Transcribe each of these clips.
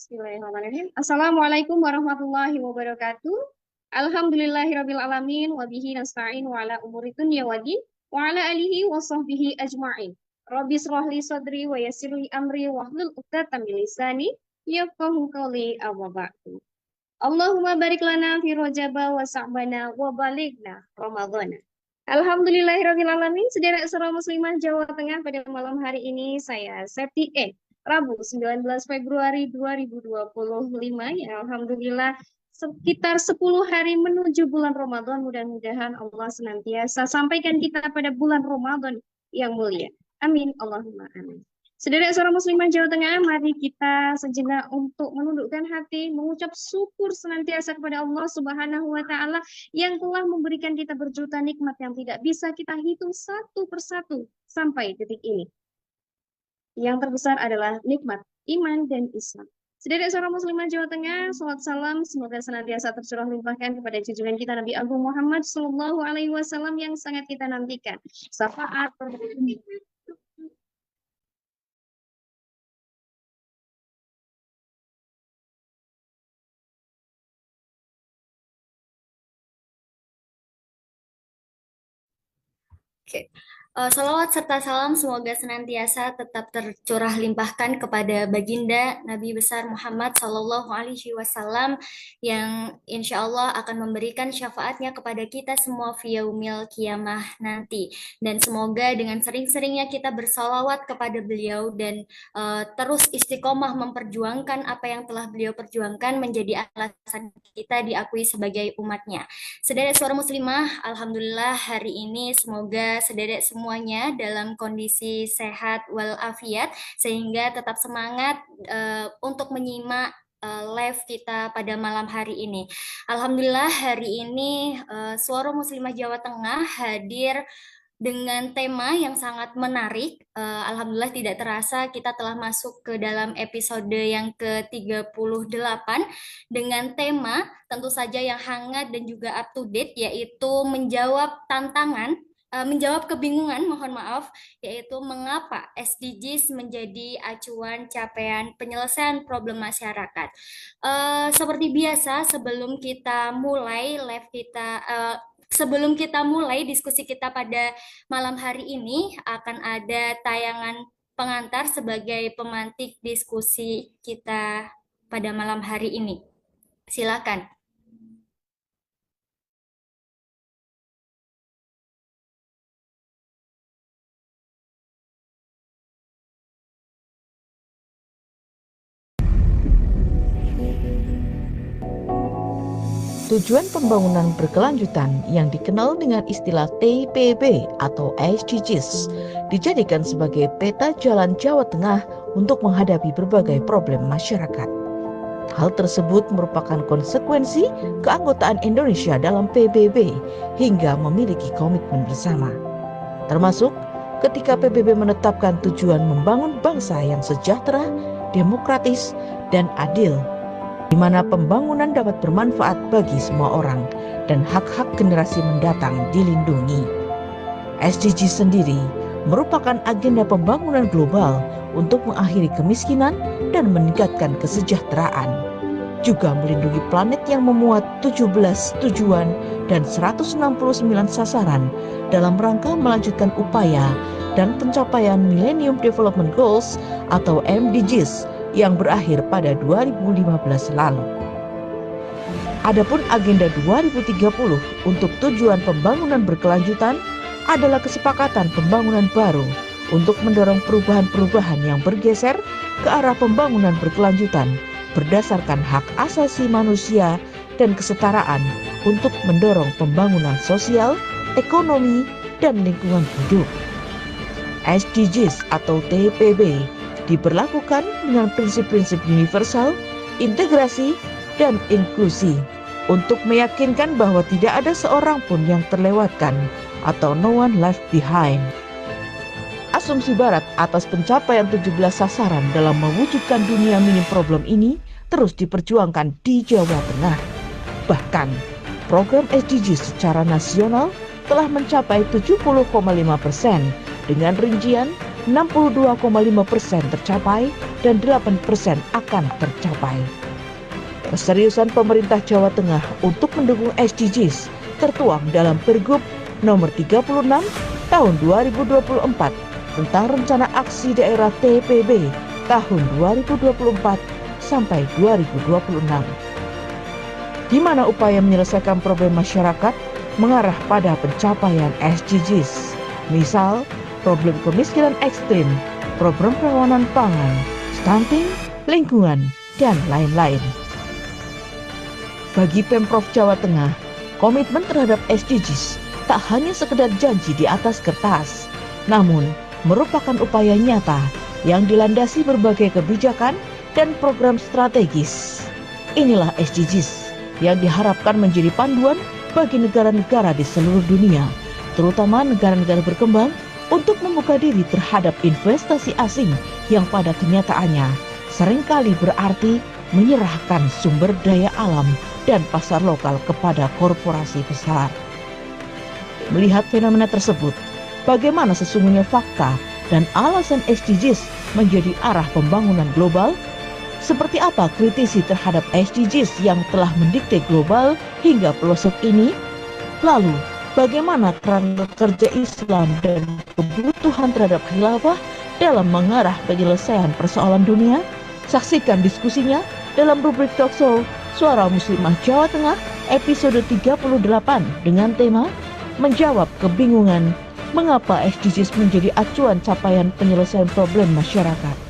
Bismillahirrahmanirrahim. Assalamualaikum warahmatullahi wabarakatuh. Alhamdulillahirabbil alamin wa bihi nasta'in wa ala umuri dunya waddin wa ala alihi wa sahbihi ajma'in. Rabbi shrah li sadri wa yassir li amri wa hlul 'uqdatam min lisani yafqahu qawli amma ba'du. Allahumma barik lana fi Rajaba wa Sa'bana wa balighna Ramadhana. Alhamdulillahirabbil alamin. Sedherek saudara muslimah Jawa Tengah, pada malam hari ini saya Septi Rabu 19 Februari 2025, ya alhamdulillah sekitar 10 hari menuju bulan Ramadan. Mudah-mudahan Allah senantiasa sampaikan kita pada bulan Ramadan yang mulia. Amin Allahumma amin. Saudara seorang muslimah Jawa Tengah, mari kita sejenak untuk menundukkan hati, mengucap syukur senantiasa kepada Allah Subhanahu wa taala yang telah memberikan kita berjuta nikmat yang tidak bisa kita hitung satu persatu sampai detik ini. Yang terbesar adalah nikmat iman dan Islam. Saudara seorang muslimah Jawa Tengah, salawat salam semoga senantiasa tercurah limpahkan kepada junjungan kita Nabi Agung Muhammad Sallallahu Alaihi Wasallam yang sangat kita nantikan. Syafaat Oke. Salawat serta salam semoga senantiasa tetap tercurah limpahkan kepada baginda Nabi besar Muhammad Sallallahu Alaihi Wasallam yang insya Allah akan memberikan syafaatnya kepada kita semua via yaumil kiamah nanti. Dan semoga dengan sering-seringnya kita bersalawat kepada beliau dan terus istiqomah memperjuangkan apa yang telah beliau perjuangkan menjadi alasan kita diakui sebagai umatnya. Saudara suara muslimah, alhamdulillah hari ini semoga saudara semuanya dalam kondisi sehat walafiat sehingga tetap semangat untuk menyimak live kita pada malam hari ini. Alhamdulillah hari ini Suara Muslimah Jawa Tengah hadir dengan tema yang sangat menarik. Alhamdulillah tidak terasa kita telah masuk ke dalam episode yang ke-38 dengan tema tentu saja yang hangat dan juga up to date, yaitu menjawab tantangan, menjawab kebingungan, mohon maaf, yaitu mengapa SDGs menjadi acuan capaian penyelesaian problem masyarakat. Seperti biasa, sebelum kita mulai live kita, sebelum kita mulai diskusi kita pada malam hari ini, akan ada tayangan pengantar sebagai pemantik diskusi kita pada malam hari ini. Silakan. Tujuan pembangunan berkelanjutan yang dikenal dengan istilah TPB atau SDGs dijadikan sebagai peta jalan Jawa Tengah untuk menghadapi berbagai problem masyarakat. Hal tersebut merupakan konsekuensi keanggotaan Indonesia dalam PBB hingga memiliki komitmen bersama. Termasuk ketika PBB menetapkan tujuan membangun bangsa yang sejahtera, demokratis, dan adil, di mana pembangunan dapat bermanfaat bagi semua orang dan hak-hak generasi mendatang dilindungi. SDG sendiri merupakan agenda pembangunan global untuk mengakhiri kemiskinan dan meningkatkan kesejahteraan, juga melindungi planet yang memuat 17 tujuan dan 169 sasaran dalam rangka melanjutkan upaya dan pencapaian Millennium Development Goals atau MDGs yang berakhir pada 2015 lalu. Adapun agenda 2030 untuk tujuan pembangunan berkelanjutan adalah kesepakatan pembangunan baru untuk mendorong perubahan-perubahan yang bergeser ke arah pembangunan berkelanjutan berdasarkan hak asasi manusia dan kesetaraan untuk mendorong pembangunan sosial, ekonomi, dan lingkungan hidup. SDGs atau TPB diberlakukan dengan prinsip-prinsip universal, integrasi, dan inklusi untuk meyakinkan bahwa tidak ada seorang pun yang terlewatkan atau no one left behind. Asumsi Barat atas pencapaian 17 sasaran dalam mewujudkan dunia minim problem ini terus diperjuangkan di Jawa Tengah. Bahkan, program SDG secara nasional telah mencapai 70,5% dengan rincian 62,5% tercapai dan 8% akan tercapai. Keseriusan pemerintah Jawa Tengah untuk mendukung SDGs tertuang dalam Pergub nomor 36 tahun 2024 tentang Rencana Aksi Daerah TPB tahun 2024 sampai 2026, di mana upaya menyelesaikan problem masyarakat mengarah pada pencapaian SDGs. Misal, problem kemiskinan ekstrim, program kerawanan pangan, stunting, lingkungan, dan lain-lain. Bagi Pemprov Jawa Tengah, komitmen terhadap SDGs tak hanya sekedar janji di atas kertas, namun merupakan upaya nyata yang dilandasi berbagai kebijakan dan program strategis. Inilah SDGs yang diharapkan menjadi panduan bagi negara-negara di seluruh dunia, terutama negara-negara berkembang, untuk membuka diri terhadap investasi asing yang pada kenyataannya seringkali berarti menyerahkan sumber daya alam dan pasar lokal kepada korporasi besar. Melihat fenomena tersebut, bagaimana sesungguhnya fakta dan alasan SDGs menjadi arah pembangunan global? Seperti apa kritisi terhadap SDGs yang telah mendikte global hingga pelosok ini? Lalu, bagaimana peran kerja Islam dan kebutuhan terhadap khilafah dalam mengarah penyelesaian persoalan dunia? Saksikan diskusinya dalam rubrik Talkshow Suara Muslimah Jawa Tengah episode 38 dengan tema Menjawab Kebingungan, Mengapa SDGs menjadi acuan capaian penyelesaian problem masyarakat.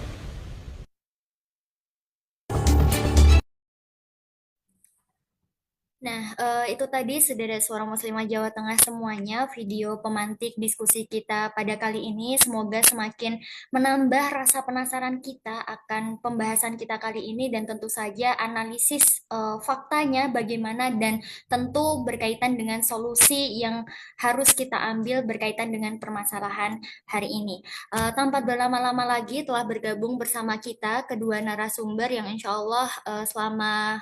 Nah, itu tadi sederet suara muslimah Jawa Tengah semuanya, video pemantik diskusi kita pada kali ini. Semoga semakin menambah rasa penasaran kita akan pembahasan kita kali ini dan tentu saja analisis faktanya bagaimana dan tentu berkaitan dengan solusi yang harus kita ambil berkaitan dengan permasalahan hari ini. Tanpa berlama-lama lagi telah bergabung bersama kita kedua narasumber yang insya Allah selama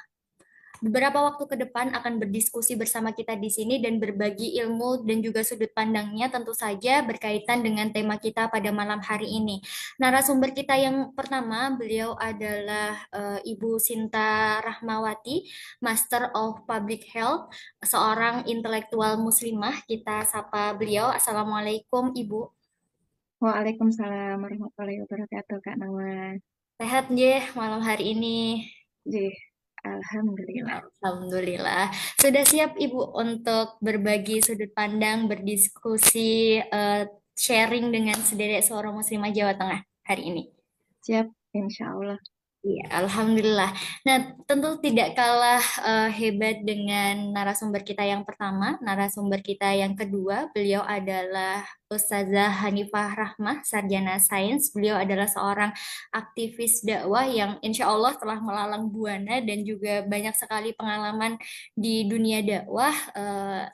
beberapa waktu ke depan akan berdiskusi bersama kita di sini dan berbagi ilmu dan juga sudut pandangnya tentu saja berkaitan dengan tema kita pada malam hari ini. Narasumber kita yang pertama, beliau adalah Ibu Sinta Rahmawati, Master of Public Health, seorang intelektual muslimah. Kita sapa beliau. Assalamualaikum, Ibu. Waalaikumsalam warahmatullahi wabarakatuh, Kak Nawa. Sehat nggih malam hari ini? Jih, alhamdulillah. Alhamdulillah. Sudah siap Ibu untuk berbagi sudut pandang, berdiskusi, sharing dengan sedherek suara muslimah Jawa Tengah hari ini? Siap, insya Allah. Iya, alhamdulillah. Nah, tentu tidak kalah hebat dengan narasumber kita yang pertama. Narasumber kita yang kedua, beliau adalah Ustazah Hanifah Rahmah, sarjana sains. Beliau adalah seorang aktivis dakwah yang insya Allah telah melalang buana dan juga banyak sekali pengalaman di dunia dakwah.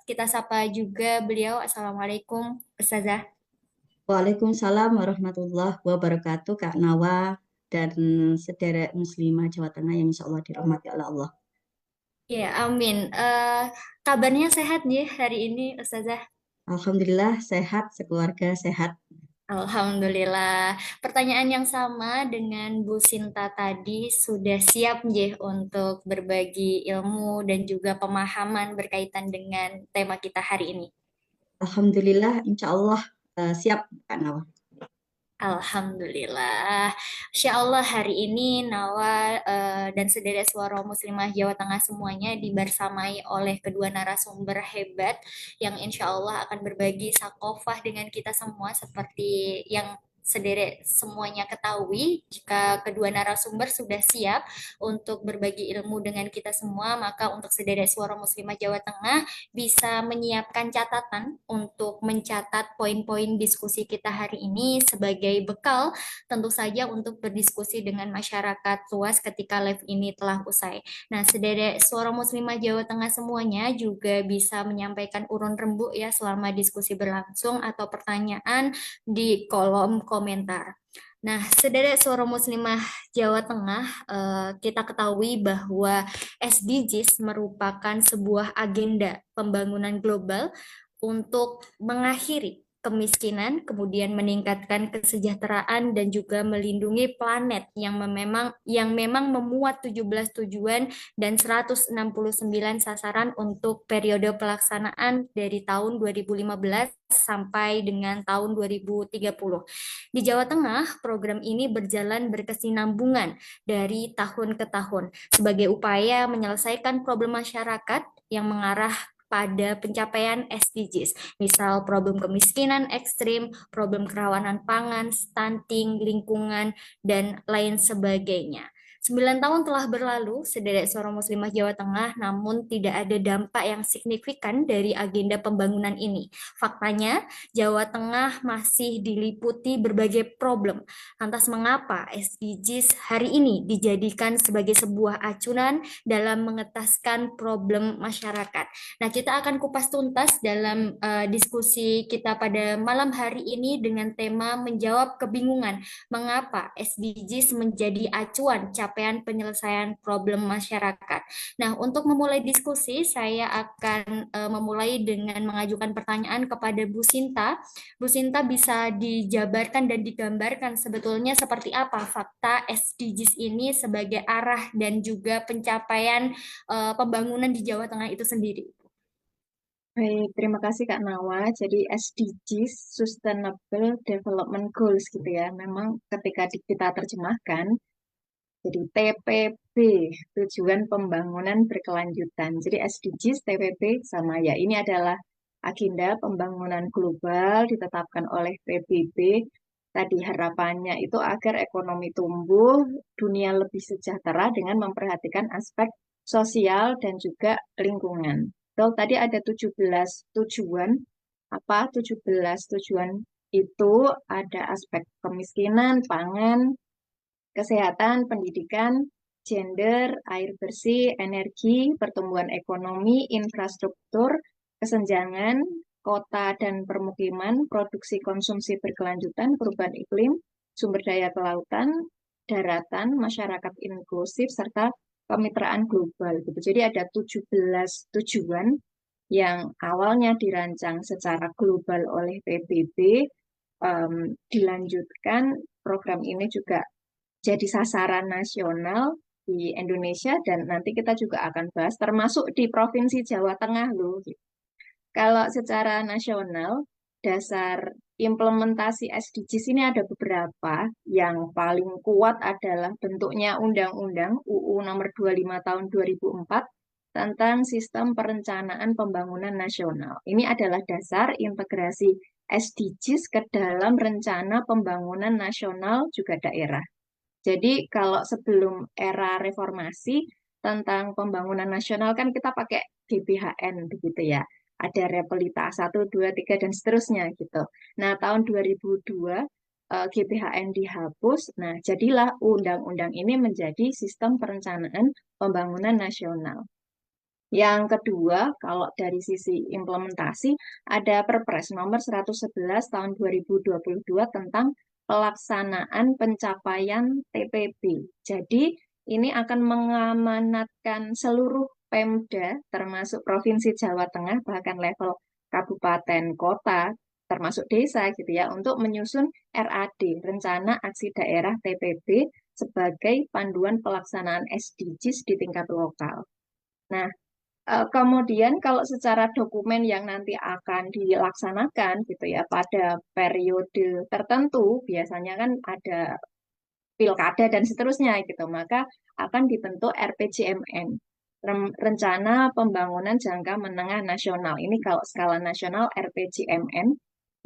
Kita sapa juga beliau. Assalamualaikum, Ustazah. Waalaikumsalam warahmatullahi wabarakatuh, Kak Nawa dan sedherek muslimah Jawa Tengah yang insya Allah dirahmati oleh Allah. Ya, amin. Kabarnya sehat ya hari ini, Ustazah? Alhamdulillah sehat, sekeluarga sehat. Alhamdulillah. Pertanyaan yang sama dengan Bu Sinta tadi, sudah siap nggih untuk berbagi ilmu dan juga pemahaman berkaitan dengan tema kita hari ini? Alhamdulillah insya Allah siap, Kak Nawa. Alhamdulillah. Insya Allah hari ini Nawa dan sedherek suara muslimah Jawa Tengah semuanya dibersamai oleh kedua narasumber hebat yang insya Allah akan berbagi sakofah dengan kita semua seperti yang sedherek semuanya ketahui. Jika kedua narasumber sudah siap untuk berbagi ilmu dengan kita semua, maka untuk sedherek suara muslimah Jawa Tengah bisa menyiapkan catatan untuk mencatat poin-poin diskusi kita hari ini sebagai bekal tentu saja untuk berdiskusi dengan masyarakat luas ketika live ini telah usai. Nah, sedherek suara muslimah Jawa Tengah semuanya juga bisa menyampaikan urun rembuk ya selama diskusi berlangsung atau pertanyaan di kolom komentar. Nah, sedherek suara muslimah Jawa Tengah, kita ketahui bahwa SDGs merupakan sebuah agenda pembangunan global untuk mengakhiri kemiskinan, kemudian meningkatkan kesejahteraan dan juga melindungi planet yang memang memuat 17 tujuan dan 169 sasaran untuk periode pelaksanaan dari tahun 2015 sampai dengan tahun 2030. Di Jawa Tengah, program ini berjalan berkesinambungan dari tahun ke tahun sebagai upaya menyelesaikan problem masyarakat yang mengarah pada pencapaian SDGs, misal problem kemiskinan ekstrim, problem kerawanan pangan, stunting, lingkungan, dan lain sebagainya. 9 tahun telah berlalu, sederet suara muslimah Jawa Tengah, namun tidak ada dampak yang signifikan dari agenda pembangunan ini. Faktanya, Jawa Tengah masih diliputi berbagai problem. Lantas mengapa SDGs hari ini dijadikan sebagai sebuah acuan dalam mengetaskan problem masyarakat? Nah, kita akan kupas tuntas dalam diskusi kita pada malam hari ini dengan tema menjawab kebingungan mengapa SDGs menjadi acuan capaian penyelesaian problem masyarakat. Nah, untuk memulai diskusi, saya akan memulai dengan mengajukan pertanyaan kepada Bu Sinta. Bu Sinta bisa dijabarkan dan digambarkan sebetulnya seperti apa fakta SDGs ini sebagai arah dan juga pencapaian pembangunan di Jawa Tengah itu sendiri. Baik, terima kasih Kak Nawa. Jadi SDGs, Sustainable Development Goals gitu ya. Memang ketika kita terjemahkan, jadi TPB, Tujuan Pembangunan Berkelanjutan. Jadi SDGs, TPB sama ya. Ini adalah agenda pembangunan global ditetapkan oleh PBB. Tadi harapannya itu agar ekonomi tumbuh, dunia lebih sejahtera dengan memperhatikan aspek sosial dan juga lingkungan. Betul, tadi ada 17 tujuan. Apa 17 tujuan itu? Ada aspek kemiskinan, pangan, kesehatan, pendidikan, gender, air bersih, energi, pertumbuhan ekonomi, infrastruktur, kesenjangan, kota dan permukiman, produksi konsumsi berkelanjutan, perubahan iklim, sumber daya kelautan, daratan, masyarakat inklusif, serta kemitraan global. Gitu. Jadi ada 17 tujuan yang awalnya dirancang secara global oleh PBB, dilanjutkan program ini juga jadi sasaran nasional di Indonesia dan nanti kita juga akan bahas termasuk di Provinsi Jawa Tengah loh. Kalau secara nasional, dasar implementasi SDGs ini ada beberapa. Yang paling kuat adalah bentuknya Undang-Undang UU Nomor 25 Tahun 2004 tentang Sistem Perencanaan Pembangunan Nasional. Ini adalah dasar integrasi SDGs ke dalam rencana pembangunan nasional juga daerah. Jadi kalau sebelum era reformasi tentang pembangunan nasional kan kita pakai GBHN begitu ya. Ada Repelita 1, 2, 3 dan seterusnya gitu. Nah, tahun 2002 GBHN dihapus. Nah, jadilah undang-undang ini menjadi sistem perencanaan pembangunan nasional. Yang kedua, kalau dari sisi implementasi, ada Perpres nomor 111 tahun 2022 tentang pelaksanaan pencapaian TPB. Jadi, ini akan mengamanatkan seluruh Pemda, termasuk Provinsi Jawa Tengah, bahkan level kabupaten, kota, termasuk desa gitu ya, untuk menyusun RAD, Rencana Aksi Daerah TPB, sebagai panduan pelaksanaan SDGs di tingkat lokal. Nah, kemudian kalau secara dokumen yang nanti akan dilaksanakan gitu ya pada periode tertentu, biasanya kan ada pilkada dan seterusnya gitu, maka akan dibentuk RPJMN, Rencana Pembangunan Jangka Menengah Nasional. Ini kalau skala nasional RPJMN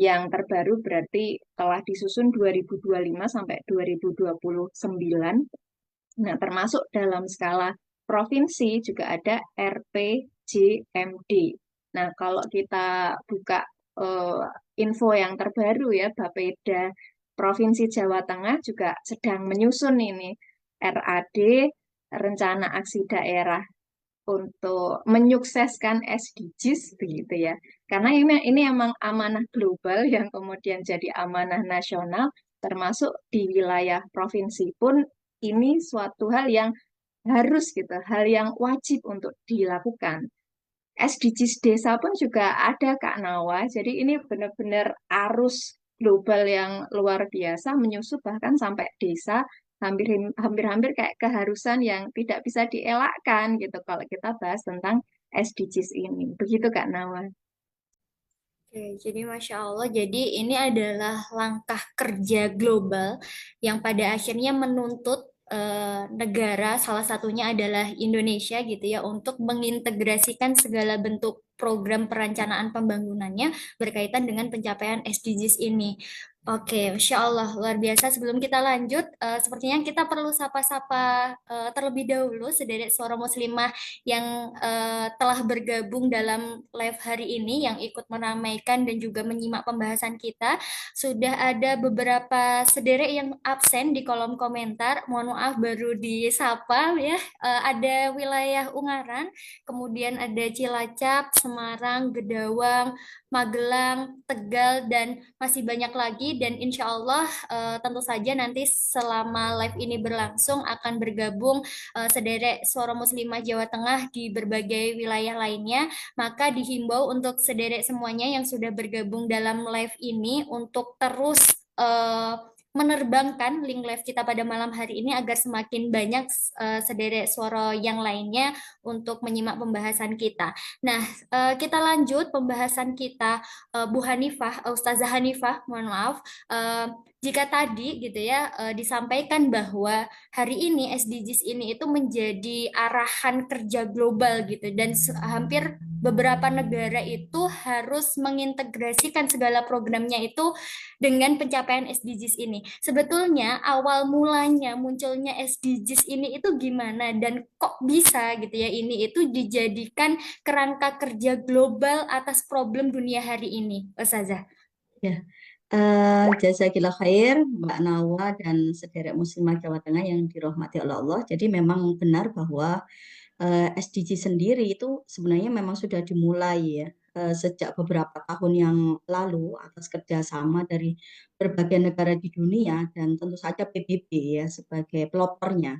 yang terbaru berarti telah disusun 2025 sampai 2029. Nah, termasuk dalam skala provinsi juga ada RPJMD. Nah, kalau kita buka info yang terbaru ya, Bapeda Provinsi Jawa Tengah juga sedang menyusun ini RAD, Rencana Aksi Daerah untuk menyukseskan SDGs begitu ya. Karena ini emang amanah global yang kemudian jadi amanah nasional, termasuk di wilayah provinsi pun ini suatu hal yang harus gitu, hal yang wajib untuk dilakukan. SDGs desa pun juga ada Kak Nawa. Jadi ini benar-benar arus global yang luar biasa menyusup bahkan sampai desa, hampir-hampir kayak keharusan yang tidak bisa dielakkan gitu kalau kita bahas tentang SDGs ini. Begitu Kak Nawa. Oke, jadi Masya Allah, jadi ini adalah langkah kerja global yang pada akhirnya menuntut negara, salah satunya adalah Indonesia gitu ya, untuk mengintegrasikan segala bentuk program perencanaan pembangunannya berkaitan dengan pencapaian SDGs ini. Oke, Masya Allah, luar biasa. Sebelum kita lanjut, sepertinya kita perlu sapa-sapa terlebih dahulu sederet suara muslimah yang telah bergabung dalam live hari ini yang ikut meramaikan dan juga menyimak pembahasan kita. Sudah ada beberapa sederek yang absen di kolom komentar. Mohon maaf baru disapa ya. Ada wilayah Ungaran, kemudian ada Cilacap, Semarang, Gedawang, Magelang, Tegal, dan masih banyak lagi. Dan insya Allah tentu saja nanti selama live ini berlangsung akan bergabung sederek suara muslimah Jawa Tengah di berbagai wilayah lainnya, maka dihimbau untuk sederek semuanya yang sudah bergabung dalam live ini untuk terus menerbangkan link live kita pada malam hari ini agar semakin banyak sederek suara yang lainnya untuk menyimak pembahasan kita. Nah, kita lanjut pembahasan kita, Bu Hanifah, Ustazah Hanifah, mohon maaf. Jika tadi gitu ya disampaikan bahwa hari ini SDGs ini itu menjadi arahan kerja global gitu dan hampir beberapa negara itu harus mengintegrasikan segala programnya itu dengan pencapaian SDGs ini. Sebetulnya awal mulanya munculnya SDGs ini itu gimana dan kok bisa gitu ya ini itu dijadikan kerangka kerja global atas problem dunia hari ini, Ustazah. Ya, jazakillah khair Mbak Nawa dan sederek muslimah Jawa Tengah yang dirahmati oleh Allah. Jadi memang benar bahwa SDG sendiri itu sebenarnya memang sudah dimulai ya sejak beberapa tahun yang lalu atas kerjasama dari berbagai negara di dunia dan tentu saja PBB ya sebagai pelopornya.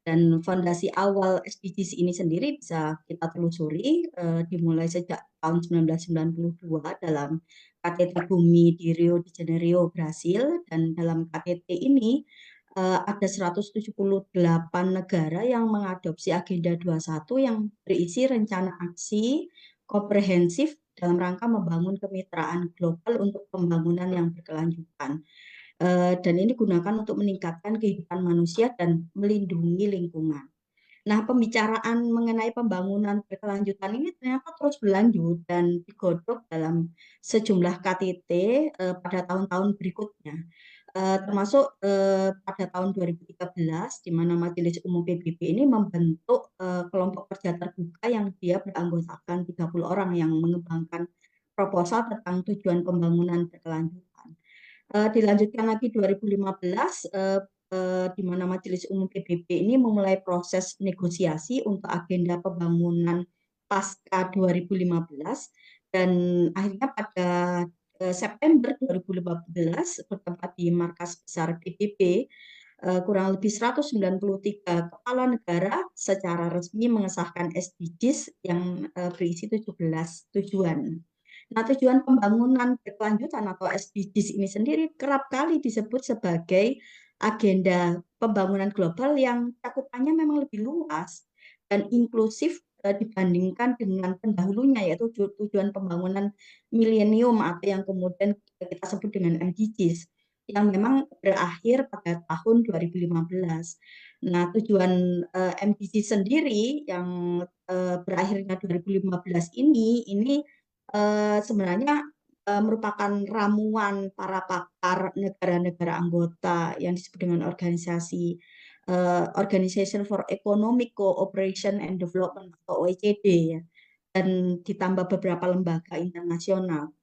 Dan fondasi awal SDGs ini sendiri bisa kita telusuri dimulai sejak tahun 1992 dalam KTT Bumi di Rio de Janeiro, Brasil. Dan dalam KTT ini ada 178 negara yang mengadopsi Agenda 21 yang berisi rencana aksi komprehensif dalam rangka membangun kemitraan global untuk pembangunan yang berkelanjutan. Dan ini digunakan untuk meningkatkan kehidupan manusia dan melindungi lingkungan. Nah, pembicaraan mengenai pembangunan berkelanjutan ini ternyata terus berlanjut dan digodok dalam sejumlah KTT pada tahun-tahun berikutnya. Termasuk pada tahun 2013, di mana Majelis Umum PBB ini membentuk kelompok kerja terbuka yang dia beranggotakan 30 orang yang mengembangkan proposal tentang tujuan pembangunan berkelanjutan. Dilanjutkan lagi 2015, di mana Majelis Umum PBB ini memulai proses negosiasi untuk agenda pembangunan pasca 2015 dan akhirnya pada September 2015 bertempat di markas besar PBB kurang lebih 193 kepala negara secara resmi mengesahkan SDGs yang berisi 17 tujuan. Nah, tujuan pembangunan berkelanjutan atau SDGs ini sendiri kerap kali disebut sebagai agenda pembangunan global yang cakupannya memang lebih luas dan inklusif dibandingkan dengan pendahulunya yaitu tujuan pembangunan milenium atau yang kemudian kita sebut dengan MDGs yang memang berakhir pada tahun 2015. Nah, tujuan MDGs sendiri yang berakhirnya 2015 ini sebenarnya merupakan ramuan para pakar negara-negara anggota yang disebut dengan Organization for Economic Cooperation and Development atau OECD ya, dan ditambah beberapa lembaga internasional.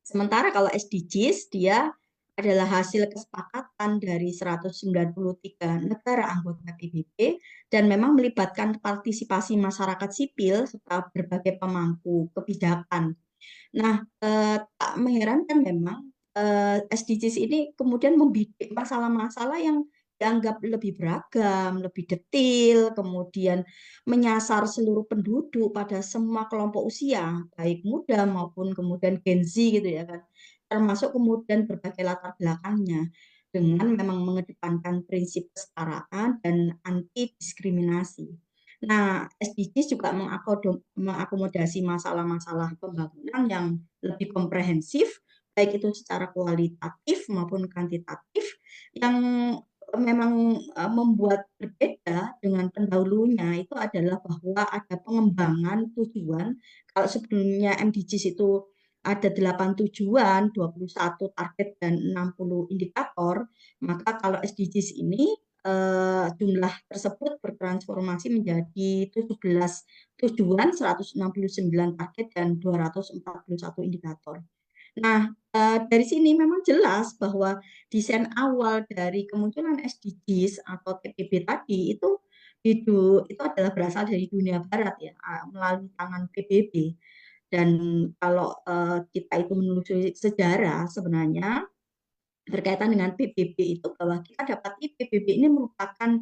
Sementara kalau SDGs dia adalah hasil kesepakatan dari 193 negara anggota PBB dan memang melibatkan partisipasi masyarakat sipil serta berbagai pemangku kebijakan. Nah, tak mengherankan memang SDGs ini kemudian membidik masalah-masalah yang dianggap lebih beragam, lebih detail, kemudian menyasar seluruh penduduk pada semua kelompok usia, baik muda maupun kemudian Gen Z gitu ya kan, termasuk kemudian berbagai latar belakangnya, dengan memang mengedepankan prinsip kesetaraan dan anti diskriminasi. Nah, SDGs juga mengakomodasi masalah-masalah pembangunan yang lebih komprehensif, baik itu secara kualitatif maupun kuantitatif, yang memang membuat berbeda dengan pendahulunya itu adalah bahwa ada pengembangan tujuan. Kalau sebelumnya MDGs itu ada 8 tujuan, 21 target, dan 60 indikator, maka kalau SDGs ini jumlah tersebut bertransformasi menjadi 17 tujuan, 169 target, dan 241 indikator. Nah, dari sini memang jelas bahwa desain awal dari kemunculan SDGs atau TPB tadi itu adalah berasal dari dunia barat ya, melalui tangan PBB. Dan kalau kita itu menelusuri sejarah sebenarnya berkaitan dengan PBB itu, bahwa kita dapati PBB ini merupakan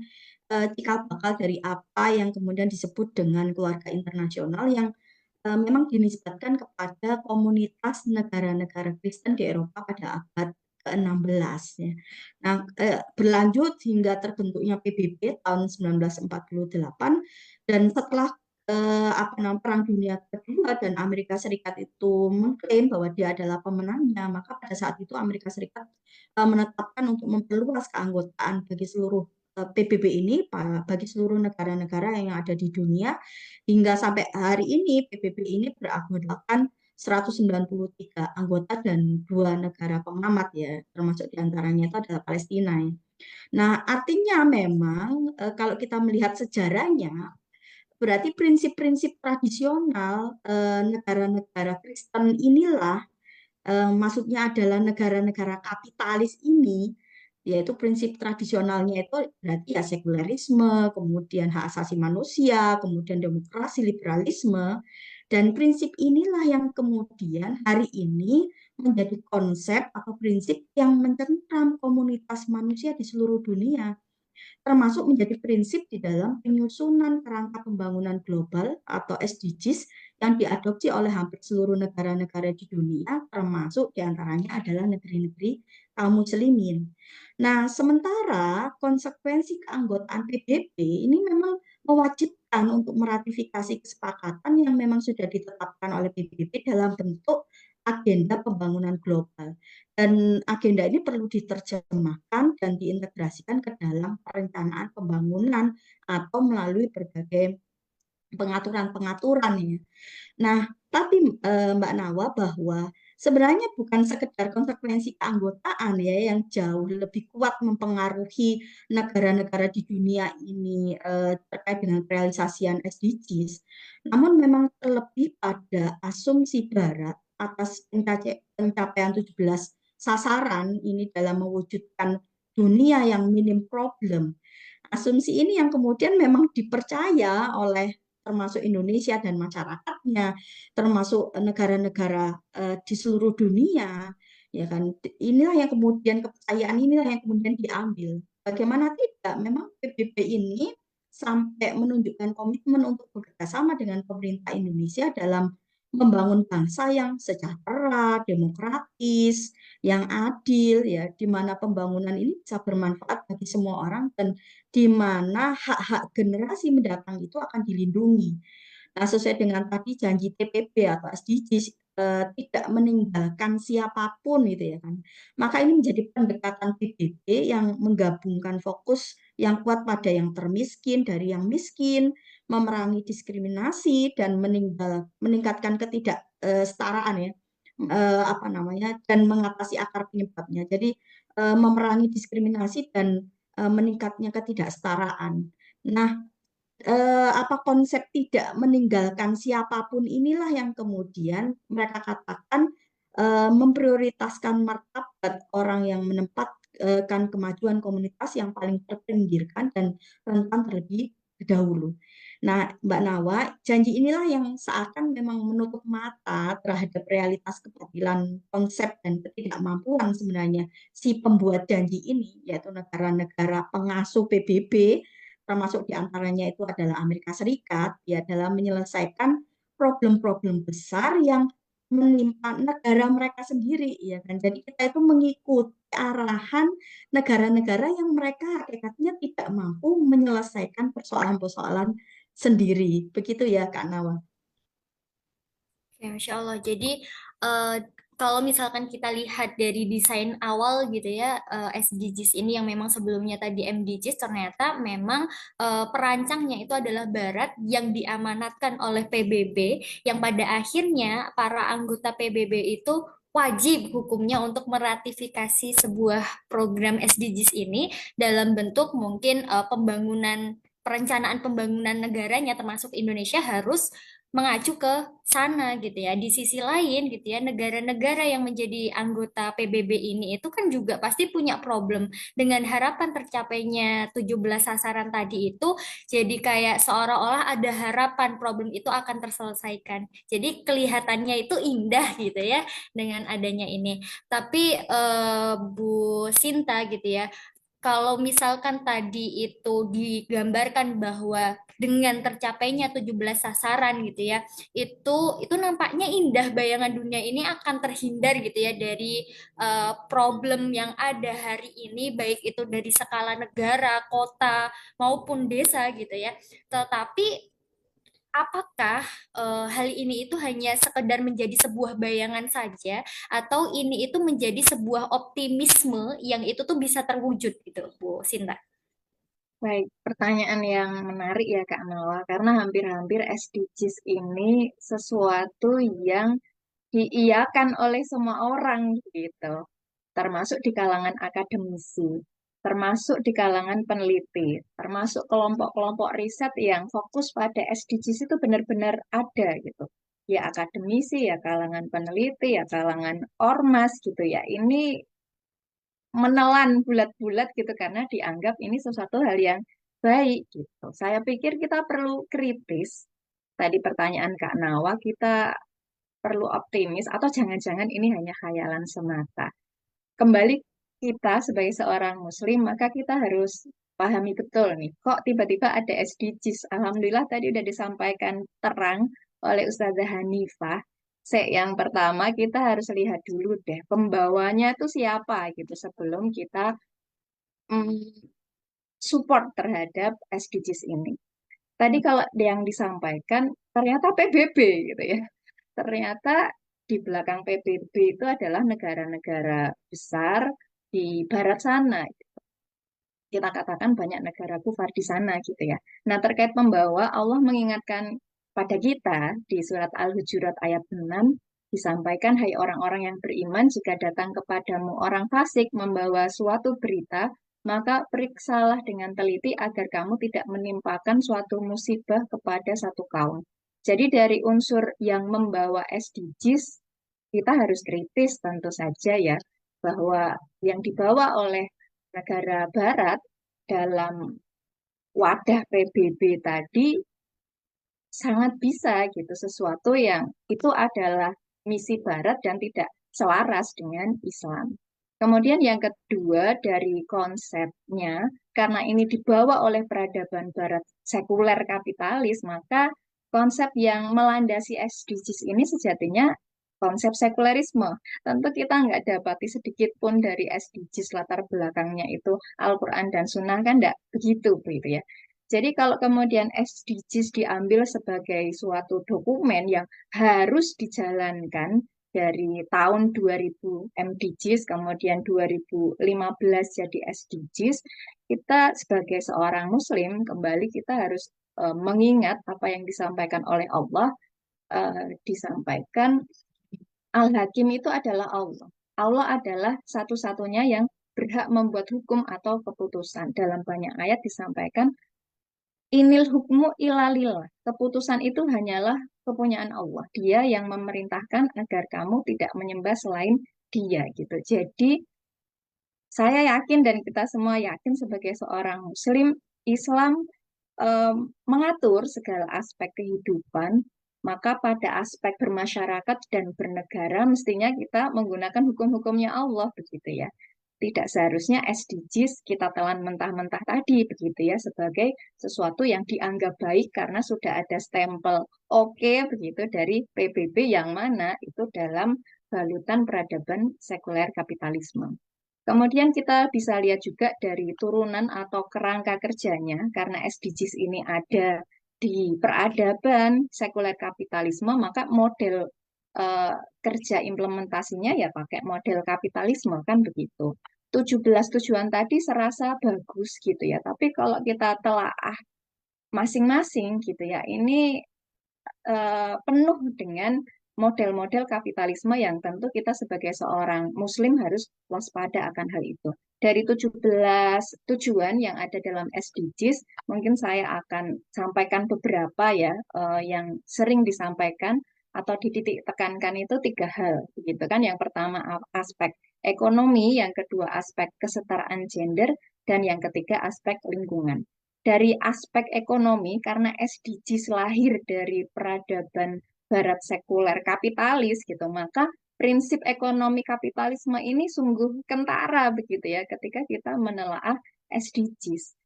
cikal bakal dari apa yang kemudian disebut dengan keluarga internasional yang memang dinisbatkan kepada komunitas negara-negara Kristen di Eropa pada abad ke-16 ya. Nah, berlanjut hingga terbentuknya PBB tahun 1948, dan setelah Perang Dunia Kedua dan Amerika Serikat itu mengklaim bahwa dia adalah pemenangnya, maka pada saat itu Amerika Serikat menetapkan untuk memperluas keanggotaan bagi seluruh PBB ini bagi seluruh negara-negara yang ada di dunia, hingga sampai hari ini PBB ini beranggotakan 193 anggota dan 2 negara pengamat ya, termasuk diantaranya itu adalah Palestina ya. Nah, artinya memang kalau kita melihat sejarahnya, berarti prinsip-prinsip tradisional negara-negara Kristen inilah, maksudnya adalah negara-negara kapitalis ini, yaitu prinsip tradisionalnya itu berarti ya sekularisme, kemudian hak asasi manusia, kemudian demokrasi, liberalisme, dan prinsip inilah yang kemudian hari ini menjadi konsep atau prinsip yang mencentram komunitas manusia di seluruh dunia, termasuk menjadi prinsip di dalam penyusunan kerangka pembangunan global atau SDGs yang diadopsi oleh hampir seluruh negara-negara di dunia, termasuk diantaranya adalah negeri-negeri kaum muslimin. Nah, sementara konsekuensi keanggotaan PBB ini memang mewajibkan untuk meratifikasi kesepakatan yang memang sudah ditetapkan oleh PBB dalam bentuk agenda pembangunan global. Dan agenda ini perlu diterjemahkan dan diintegrasikan ke dalam perencanaan pembangunan atau melalui berbagai pengaturan-pengaturan ya. Nah, tapi Mbak Nawa, bahwa sebenarnya bukan sekedar konsekuensi keanggotaan ya yang jauh lebih kuat mempengaruhi negara-negara di dunia ini terkait dengan realisasian SDGs, namun memang terlebih pada asumsi Barat atas pencapaian 17 sasaran ini dalam mewujudkan dunia yang minim problem. Asumsi ini yang kemudian memang dipercaya oleh termasuk Indonesia dan masyarakatnya, termasuk negara-negara di seluruh dunia, ya kan. Inilah yang kemudian kepercayaan inilah yang kemudian diambil. Bagaimana tidak, memang PBB ini sampai menunjukkan komitmen untuk bekerja sama dengan pemerintah Indonesia dalam membangun bangsa yang sejahtera, demokratis, yang adil, ya, di mana pembangunan ini bisa bermanfaat bagi semua orang dan di mana hak-hak generasi mendatang itu akan dilindungi. Nah, sesuai dengan tadi janji TPB atau SDGs, tidak meninggalkan siapapun gitu ya kan. Maka ini menjadi pendekatan PBB yang menggabungkan fokus yang kuat pada yang termiskin dari yang miskin, memerangi diskriminasi dan meningkatkan ketidaksetaraan ya. Dan mengatasi akar penyebabnya. Jadi memerangi diskriminasi dan meningkatnya ketidaksetaraan. Nah, konsep tidak meninggalkan siapapun inilah yang kemudian mereka katakan memprioritaskan martabat orang yang menempatkan kemajuan komunitas yang paling terpinggirkan dan rentan terlebih dahulu. Nah, Mbak Nawa, janji inilah yang seakan memang menutup mata terhadap realitas kebatilan konsep dan ketidakmampuan sebenarnya si pembuat janji ini, yaitu negara-negara pengasuh PBB, termasuk diantaranya itu adalah Amerika Serikat, ya dalam menyelesaikan problem-problem besar yang menimpa negara mereka sendiri, ya kan. Jadi kita itu mengikuti arahan negara-negara yang mereka hakikatnya tidak mampu menyelesaikan persoalan-persoalan sendiri. Begitu ya, Kak Nawa. Ya, Masya Allah. Jadi eh, kalau misalkan kita lihat dari desain awal gitu ya, SDGs ini yang memang sebelumnya tadi MDGs, ternyata memang perancangnya itu adalah Barat yang diamanatkan oleh PBB, yang pada akhirnya para anggota PBB itu wajib hukumnya untuk meratifikasi sebuah program SDGs ini dalam bentuk mungkin perencanaan pembangunan negaranya termasuk Indonesia harus mengacu ke sana gitu ya. Di sisi lain gitu ya, negara-negara yang menjadi anggota PBB ini itu kan juga pasti punya problem dengan harapan tercapainya 17 sasaran tadi itu jadi kayak seolah-olah ada harapan problem itu akan terselesaikan. Jadi kelihatannya itu indah gitu ya dengan adanya ini. Tapi Bu Sinta gitu ya, kalau misalkan tadi itu digambarkan bahwa dengan tercapainya 17 sasaran gitu ya, itu nampaknya indah, bayangan dunia ini akan terhindar gitu ya dari problem yang ada hari ini, baik itu dari skala negara, kota maupun desa gitu ya. Tetapi apakah hal ini itu hanya sekedar menjadi sebuah bayangan saja atau ini itu menjadi sebuah optimisme yang itu tuh bisa terwujud gitu, Bu Sinta? Baik, pertanyaan yang menarik ya Kak Nawa, karena hampir-hampir SDGs ini sesuatu yang diiyakan oleh semua orang gitu, termasuk di kalangan akademisi, termasuk di kalangan peneliti, termasuk kelompok-kelompok riset yang fokus pada SDGs itu benar-benar ada gitu. Ya akademisi, ya kalangan peneliti, ya kalangan ormas gitu ya. Ini menelan bulat-bulat gitu karena dianggap ini sesuatu hal yang baik gitu. Saya pikir kita perlu kritis. Tadi pertanyaan Kak Nawa, kita perlu optimis atau jangan-jangan ini hanya khayalan semata. Kembali kita sebagai seorang muslim, maka kita harus pahami betul nih, kok tiba-tiba ada SDGs. Alhamdulillah tadi udah disampaikan terang oleh Ustazah Hanifah. Yang pertama kita harus lihat dulu deh, pembawanya itu siapa gitu sebelum kita mm, support terhadap SDGs ini. Tadi kalau yang disampaikan ternyata PBB gitu ya. Ternyata di belakang PBB itu adalah negara-negara besar di barat sana. Kita katakan banyak negara kufar di sana gitu ya. Nah, terkait pembawa, Allah mengingatkan pada kita di surat Al-Hujurat ayat 6 disampaikan, hai orang-orang yang beriman, jika datang kepadamu orang fasik membawa suatu berita, maka periksalah dengan teliti agar kamu tidak menimpakan suatu musibah kepada satu kaum. Jadi dari unsur yang membawa SDGs, kita harus kritis tentu saja ya, bahwa yang dibawa oleh negara barat dalam wadah PBB tadi sangat bisa gitu, sesuatu yang itu adalah misi barat dan tidak selaras dengan Islam. Kemudian yang kedua dari konsepnya, karena ini dibawa oleh peradaban barat sekuler kapitalis, maka konsep yang melandasi SDGs ini sejatinya konsep sekulerisme. Tentu kita nggak dapati sedikit pun dari SDGs latar belakangnya itu Al-Quran dan Sunnah kan nggak begitu, begitu ya. Jadi kalau kemudian SDGs diambil sebagai suatu dokumen yang harus dijalankan dari tahun 2000 MDGs, kemudian 2015 jadi SDGs, kita sebagai seorang Muslim kembali kita harus mengingat apa yang disampaikan oleh Allah, disampaikan Al-Hakim itu adalah Allah. Allah adalah satu-satunya yang berhak membuat hukum atau keputusan. Dalam banyak ayat disampaikan Inil hukmu ilalillah. Keputusan itu hanyalah kepunyaan Allah. Dia yang memerintahkan agar kamu tidak menyembah selain Dia gitu. Jadi saya yakin dan kita semua yakin sebagai seorang Muslim, Islam mengatur segala aspek kehidupan, maka pada aspek bermasyarakat dan bernegara mestinya kita menggunakan hukum-hukumnya Allah begitu ya. Tidak seharusnya SDGs kita telan mentah-mentah tadi begitu ya sebagai sesuatu yang dianggap baik karena sudah ada stempel oke begitu dari PBB yang mana itu dalam balutan peradaban sekuler kapitalisme. Kemudian kita bisa lihat juga dari turunan atau kerangka kerjanya, karena SDGs ini ada di peradaban sekuler kapitalisme, maka model eh, kerja implementasinya ya pakai model kapitalisme kan begitu. 17 tujuan tadi serasa bagus gitu ya, tapi kalau kita telaah masing-masing gitu ya, ini penuh dengan model-model kapitalisme yang tentu kita sebagai seorang muslim harus waspada akan hal itu. Dari 17 tujuan yang ada dalam SDGs, mungkin saya akan sampaikan beberapa ya yang sering disampaikan atau dititik tekankan itu 3 hal, gitu kan? Yang pertama aspek ekonomi, yang kedua aspek kesetaraan gender, dan yang ketiga aspek lingkungan. Dari aspek ekonomi, karena SDGs lahir dari peradaban barat sekuler kapitalis gitu, maka prinsip ekonomi kapitalisme ini sungguh kentara begitu ya ketika kita menelaah SDGs.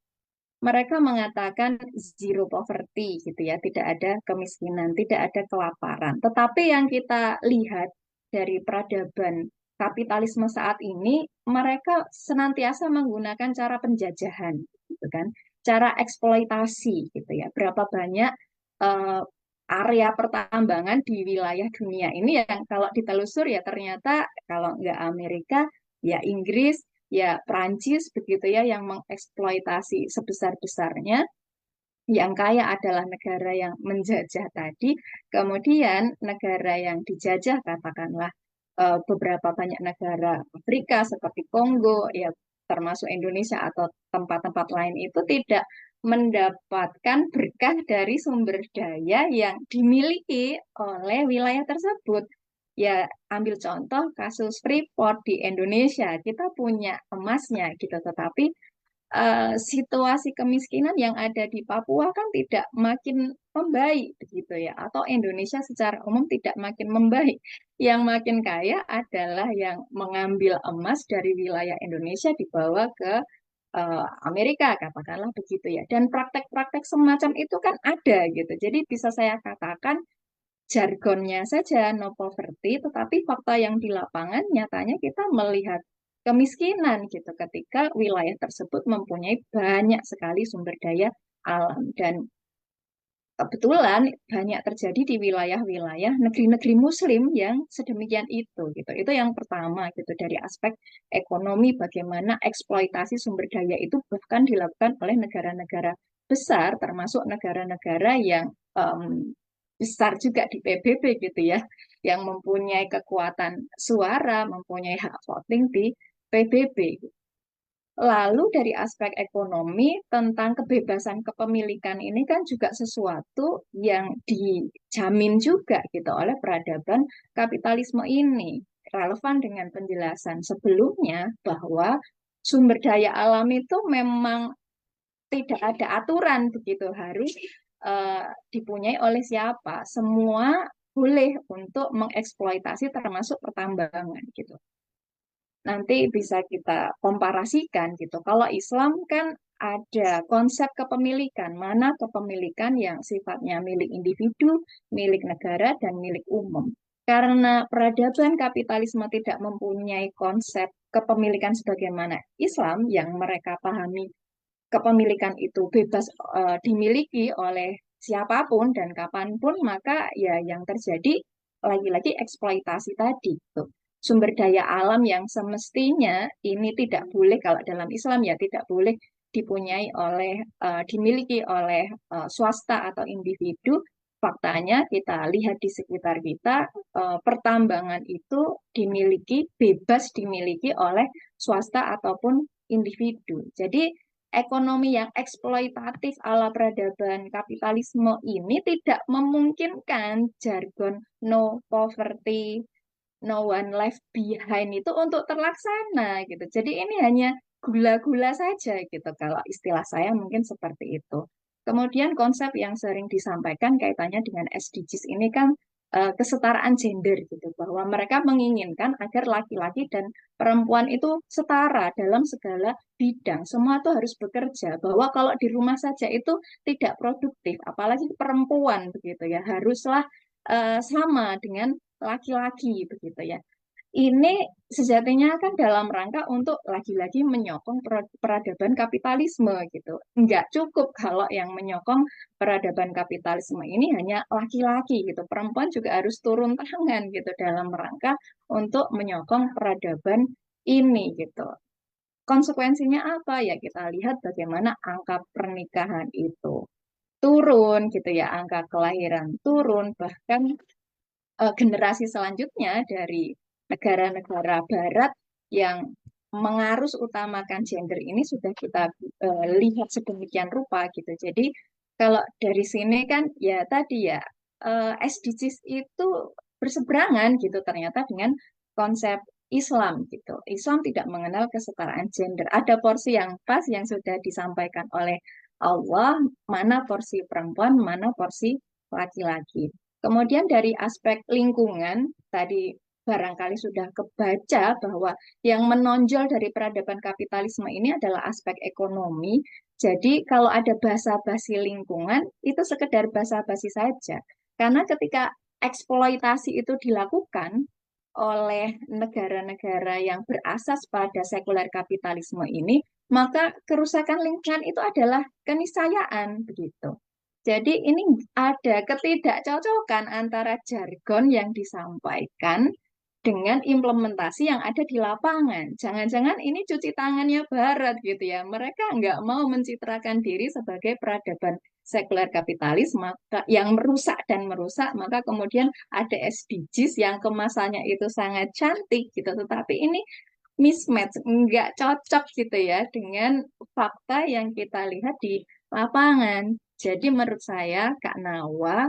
Mereka mengatakan zero poverty gitu ya, tidak ada kemiskinan, tidak ada kelaparan. Tetapi yang kita lihat dari peradaban kapitalisme saat ini, mereka senantiasa menggunakan cara penjajahan gitu kan, cara eksploitasi gitu ya. Berapa banyak eh, area pertambangan di wilayah dunia ini yang kalau ditelusur ya ternyata kalau nggak Amerika ya Inggris ya Prancis begitu ya yang mengeksploitasi sebesar-besarnya. Yang kaya adalah negara yang menjajah tadi, kemudian negara yang dijajah katakanlah beberapa banyak negara Afrika seperti Kongo ya termasuk Indonesia atau tempat-tempat lain itu tidak mendapatkan berkah dari sumber daya yang dimiliki oleh wilayah tersebut. Ya, ambil contoh kasus Freeport di Indonesia, kita punya emasnya gitu, tetapi situasi kemiskinan yang ada di Papua kan tidak makin membaik begitu ya, atau Indonesia secara umum tidak makin membaik. Yang makin kaya adalah yang mengambil emas dari wilayah Indonesia dibawa ke Amerika, katakanlah begitu ya. Dan praktek-praktek semacam itu kan ada gitu. Jadi bisa saya katakan jargonnya saja no poverty, tetapi fakta yang di lapangan nyatanya kita melihat kemiskinan gitu ketika wilayah tersebut mempunyai banyak sekali sumber daya alam dan kebetulan banyak terjadi di wilayah-wilayah negeri-negeri Muslim yang sedemikian itu gitu. Itu yang pertama gitu dari aspek ekonomi bagaimana eksploitasi sumber daya itu bahkan dilakukan oleh negara-negara besar termasuk negara-negara yang besar juga di PBB gitu ya, yang mempunyai kekuatan suara, mempunyai hak voting di PBB. Lalu dari aspek ekonomi tentang kebebasan kepemilikan ini kan juga sesuatu yang dijamin juga gitu oleh peradaban kapitalisme ini. Relevan dengan penjelasan sebelumnya bahwa sumber daya alam itu memang tidak ada aturan begitu harus dipunyai oleh siapa. Semua boleh untuk mengeksploitasi termasuk pertambangan gitu. Nanti bisa kita komparasikan gitu. Kalau Islam kan ada konsep kepemilikan, mana kepemilikan yang sifatnya milik individu, milik negara, dan milik umum. Karena peradaban kapitalisme tidak mempunyai konsep kepemilikan sebagaimana Islam yang mereka pahami kepemilikan itu bebas dimiliki oleh siapapun dan kapanpun, maka ya yang terjadi lagi-lagi eksploitasi tadi. Tuh. Sumber daya alam yang semestinya ini tidak boleh kalau dalam Islam ya tidak boleh dipunyai oleh dimiliki oleh swasta atau individu. Faktanya kita lihat di sekitar kita pertambangan itu bebas dimiliki oleh swasta ataupun individu. Jadi ekonomi yang eksploitatif ala peradaban kapitalisme ini tidak memungkinkan jargon no poverty, no one left behind itu untuk terlaksana gitu. Jadi ini hanya gula-gula saja gitu kalau istilah saya mungkin seperti itu. Kemudian konsep yang sering disampaikan kaitannya dengan SDGs ini kan kesetaraan gender gitu, bahwa mereka menginginkan agar laki-laki dan perempuan itu setara dalam segala bidang. Semua itu harus bekerja, bahwa kalau di rumah saja itu tidak produktif, apalagi perempuan begitu ya, haruslah sama dengan laki-laki begitu ya. Ini sejatinya kan dalam rangka untuk lagi-lagi menyokong peradaban kapitalisme gitu. Enggak cukup kalau yang menyokong peradaban kapitalisme ini hanya laki-laki gitu. Perempuan juga harus turun tangan gitu dalam rangka untuk menyokong peradaban ini gitu. Konsekuensinya apa ya, kita lihat bagaimana angka pernikahan itu turun gitu ya, angka kelahiran turun, bahkan generasi selanjutnya dari negara-negara barat yang mengarus utamakan gender ini sudah kita lihat sedemikian rupa gitu. Jadi kalau dari sini kan ya tadi ya SDGs itu berseberangan gitu ternyata dengan konsep Islam gitu. Islam tidak mengenal kesetaraan gender. Ada porsi yang pas yang sudah disampaikan oleh Allah, mana porsi perempuan, mana porsi laki-laki. Kemudian dari aspek lingkungan, tadi barangkali sudah kebaca bahwa yang menonjol dari peradaban kapitalisme ini adalah aspek ekonomi. Jadi kalau ada basa-basi lingkungan, itu sekedar basa-basi saja. Karena ketika eksploitasi itu dilakukan oleh negara-negara yang berasas pada sekuler kapitalisme ini, maka kerusakan lingkungan itu adalah keniscayaan begitu. Jadi ini ada ketidakcocokan antara jargon yang disampaikan dengan implementasi yang ada di lapangan. Jangan-jangan ini cuci tangannya Barat gitu ya. Mereka nggak mau mencitrakan diri sebagai peradaban sekuler kapitalis maka yang merusak dan merusak, maka kemudian ada SDGs yang kemasannya itu sangat cantik gitu. Tetapi ini mismatch, nggak cocok gitu ya dengan fakta yang kita lihat di lapangan. Jadi menurut saya, Kak Nawa,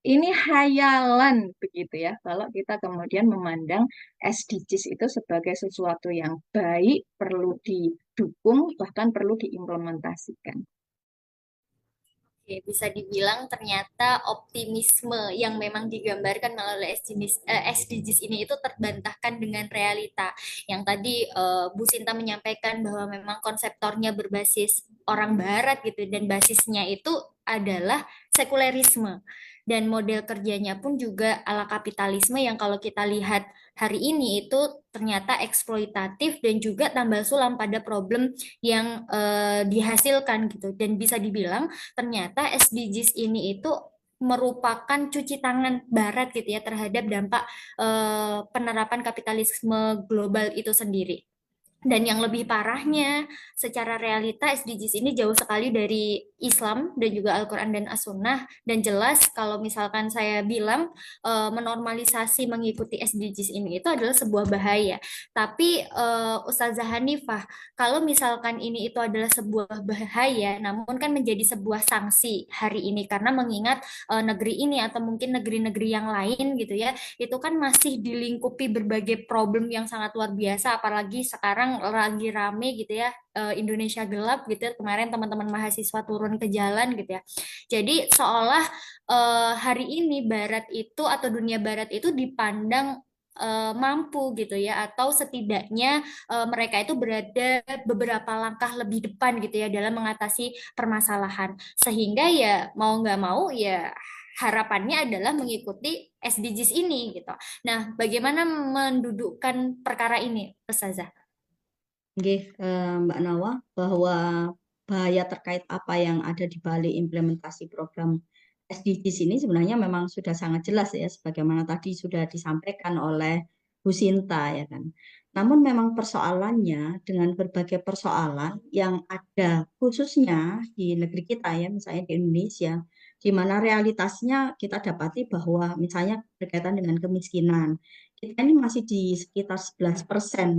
ini hayalan begitu ya, kalau kita kemudian memandang SDGs itu sebagai sesuatu yang baik, perlu didukung, bahkan perlu diimplementasikan. Oke, bisa dibilang ternyata optimisme yang memang digambarkan melalui SDGs ini itu terbantahkan dengan realita. Yang tadi Bu Sinta menyampaikan bahwa memang konseptornya berbasis orang Barat gitu dan basisnya itu adalah sekulerisme. Dan model kerjanya pun juga ala kapitalisme yang kalau kita lihat hari ini itu ternyata eksploitatif dan juga tambal sulam pada problem yang dihasilkan gitu. Dan bisa dibilang ternyata SDGs ini itu merupakan cuci tangan Barat gitu ya terhadap dampak penerapan kapitalisme global itu sendiri. Dan yang lebih parahnya, secara realita SDGs ini jauh sekali dari Islam dan juga Al-Quran dan As-Sunnah. Dan jelas kalau misalkan saya bilang menormalisasi mengikuti SDGs ini itu adalah sebuah bahaya. Tapi Ustazah Hanifah, kalau misalkan ini itu adalah sebuah bahaya, namun kan menjadi sebuah sanksi hari ini karena mengingat negeri ini atau mungkin negeri-negeri yang lain gitu ya, itu kan masih dilingkupi berbagai problem yang sangat luar biasa, apalagi sekarang lagi rame gitu ya Indonesia gelap gitu ya. Kemarin teman-teman mahasiswa turun ke jalan gitu ya. Jadi seolah hari ini Barat itu atau dunia Barat itu dipandang mampu gitu ya atau setidaknya mereka itu berada beberapa langkah lebih depan gitu ya dalam mengatasi permasalahan sehingga ya mau nggak mau ya harapannya adalah mengikuti SDGs ini gitu. Nah, bagaimana mendudukkan perkara ini, Ustazah? Nggih, Mbak Nawa, bahwa bahaya terkait apa yang ada di balik implementasi program SDGs ini sebenarnya memang sudah sangat jelas ya, sebagaimana tadi sudah disampaikan oleh Bu Sinta ya kan. Namun memang persoalannya dengan berbagai persoalan yang ada khususnya di negeri kita ya, misalnya di Indonesia, di mana realitasnya kita dapati bahwa misalnya berkaitan dengan kemiskinan, kita ini masih di sekitar 11%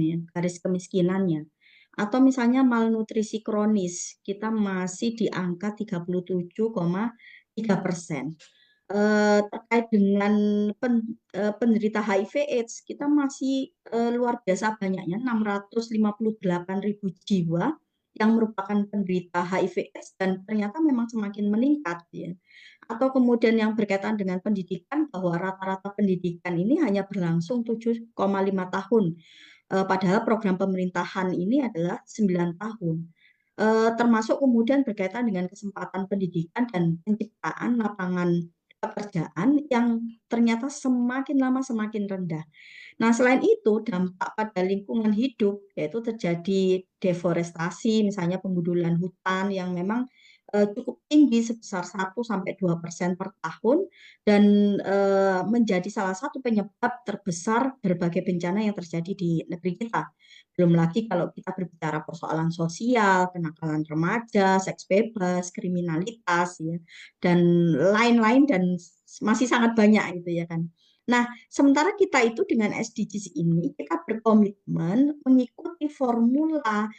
ya, garis kemiskinannya. Atau misalnya malnutrisi kronis, kita masih di angka 37,3%. Terkait dengan penderita HIV/AIDS, kita masih luar biasa banyaknya, 658.000 jiwa yang merupakan penderita HIV/AIDS dan ternyata memang semakin meningkat ya. Atau kemudian yang berkaitan dengan pendidikan bahwa rata-rata pendidikan ini hanya berlangsung 7,5 tahun. Padahal program pemerintahan ini adalah 9 tahun. Termasuk kemudian berkaitan dengan kesempatan pendidikan dan penciptaan lapangan pekerjaan yang ternyata semakin lama semakin rendah. Nah, selain itu, dampak pada lingkungan hidup, yaitu terjadi deforestasi, misalnya penggundulan hutan yang memang cukup tinggi sebesar 1-2% per tahun dan menjadi salah satu penyebab terbesar berbagai bencana yang terjadi di negeri kita. Belum lagi kalau kita berbicara persoalan sosial, kenakalan remaja, seks bebas, kriminalitas, ya, dan lain-lain dan masih sangat banyak gitu ya kan. Nah, sementara kita itu dengan SDGs ini kita berkomitmen mengikuti formula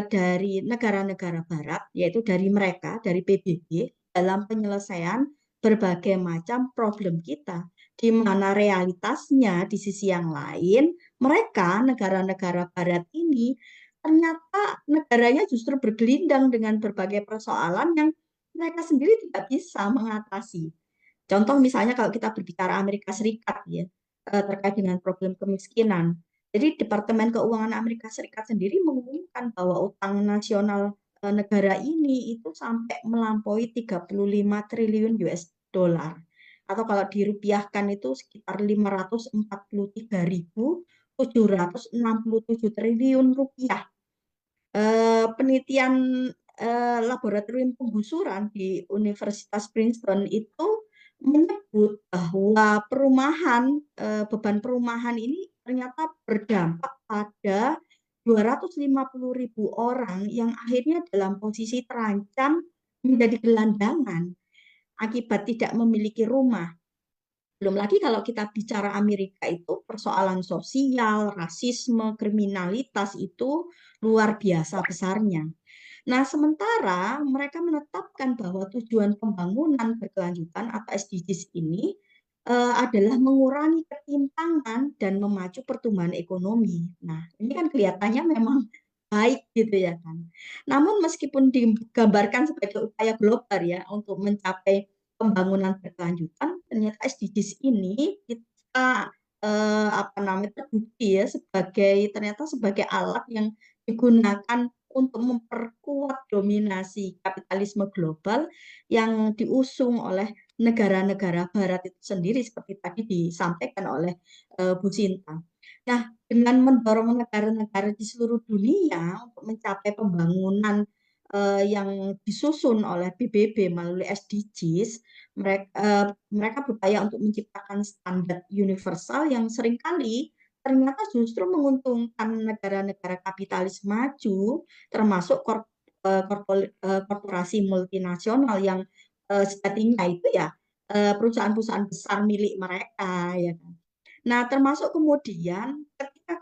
dari negara-negara barat, yaitu dari mereka, dari PBB, dalam penyelesaian berbagai macam problem kita, di mana realitasnya di sisi yang lain, mereka, negara-negara barat ini, ternyata negaranya justru bergelindang dengan berbagai persoalan yang mereka sendiri tidak bisa mengatasi. Contoh misalnya kalau kita berbicara Amerika Serikat ya, terkait dengan problem kemiskinan. Jadi Departemen Keuangan Amerika Serikat sendiri mengumumkan bahwa utang nasional negara ini itu sampai melampaui 35 triliun US dollar. Atau kalau dirupiahkan itu sekitar 543.767 triliun rupiah. Penelitian laboratorium penggusuran di Universitas Princeton itu menyebut bahwa beban perumahan ini ternyata berdampak pada 250.000 orang yang akhirnya dalam posisi terancam menjadi gelandangan akibat tidak memiliki rumah. Belum lagi kalau kita bicara Amerika itu persoalan sosial, rasisme, kriminalitas itu luar biasa besarnya. Nah, sementara mereka menetapkan bahwa tujuan pembangunan berkelanjutan atau SDGs ini adalah mengurangi ketimpangan dan memacu pertumbuhan ekonomi. Nah, ini kan kelihatannya memang baik gitu ya kan. Namun meskipun digambarkan sebagai upaya global ya untuk mencapai pembangunan berkelanjutan, ternyata SDGs ini kita terbukti ya ternyata sebagai alat yang digunakan untuk memperkuat dominasi kapitalisme global yang diusung oleh negara-negara barat itu sendiri seperti tadi disampaikan oleh Bu Sinta. Nah, dengan mendorong negara-negara di seluruh dunia untuk mencapai pembangunan yang disusun oleh PBB melalui SDGs, mereka berupaya untuk menciptakan standar universal yang seringkali ternyata justru menguntungkan negara-negara kapitalis maju, termasuk korporasi multinasional yang sejatinya itu ya perusahaan-perusahaan besar milik mereka, ya kan. Nah, termasuk kemudian ketika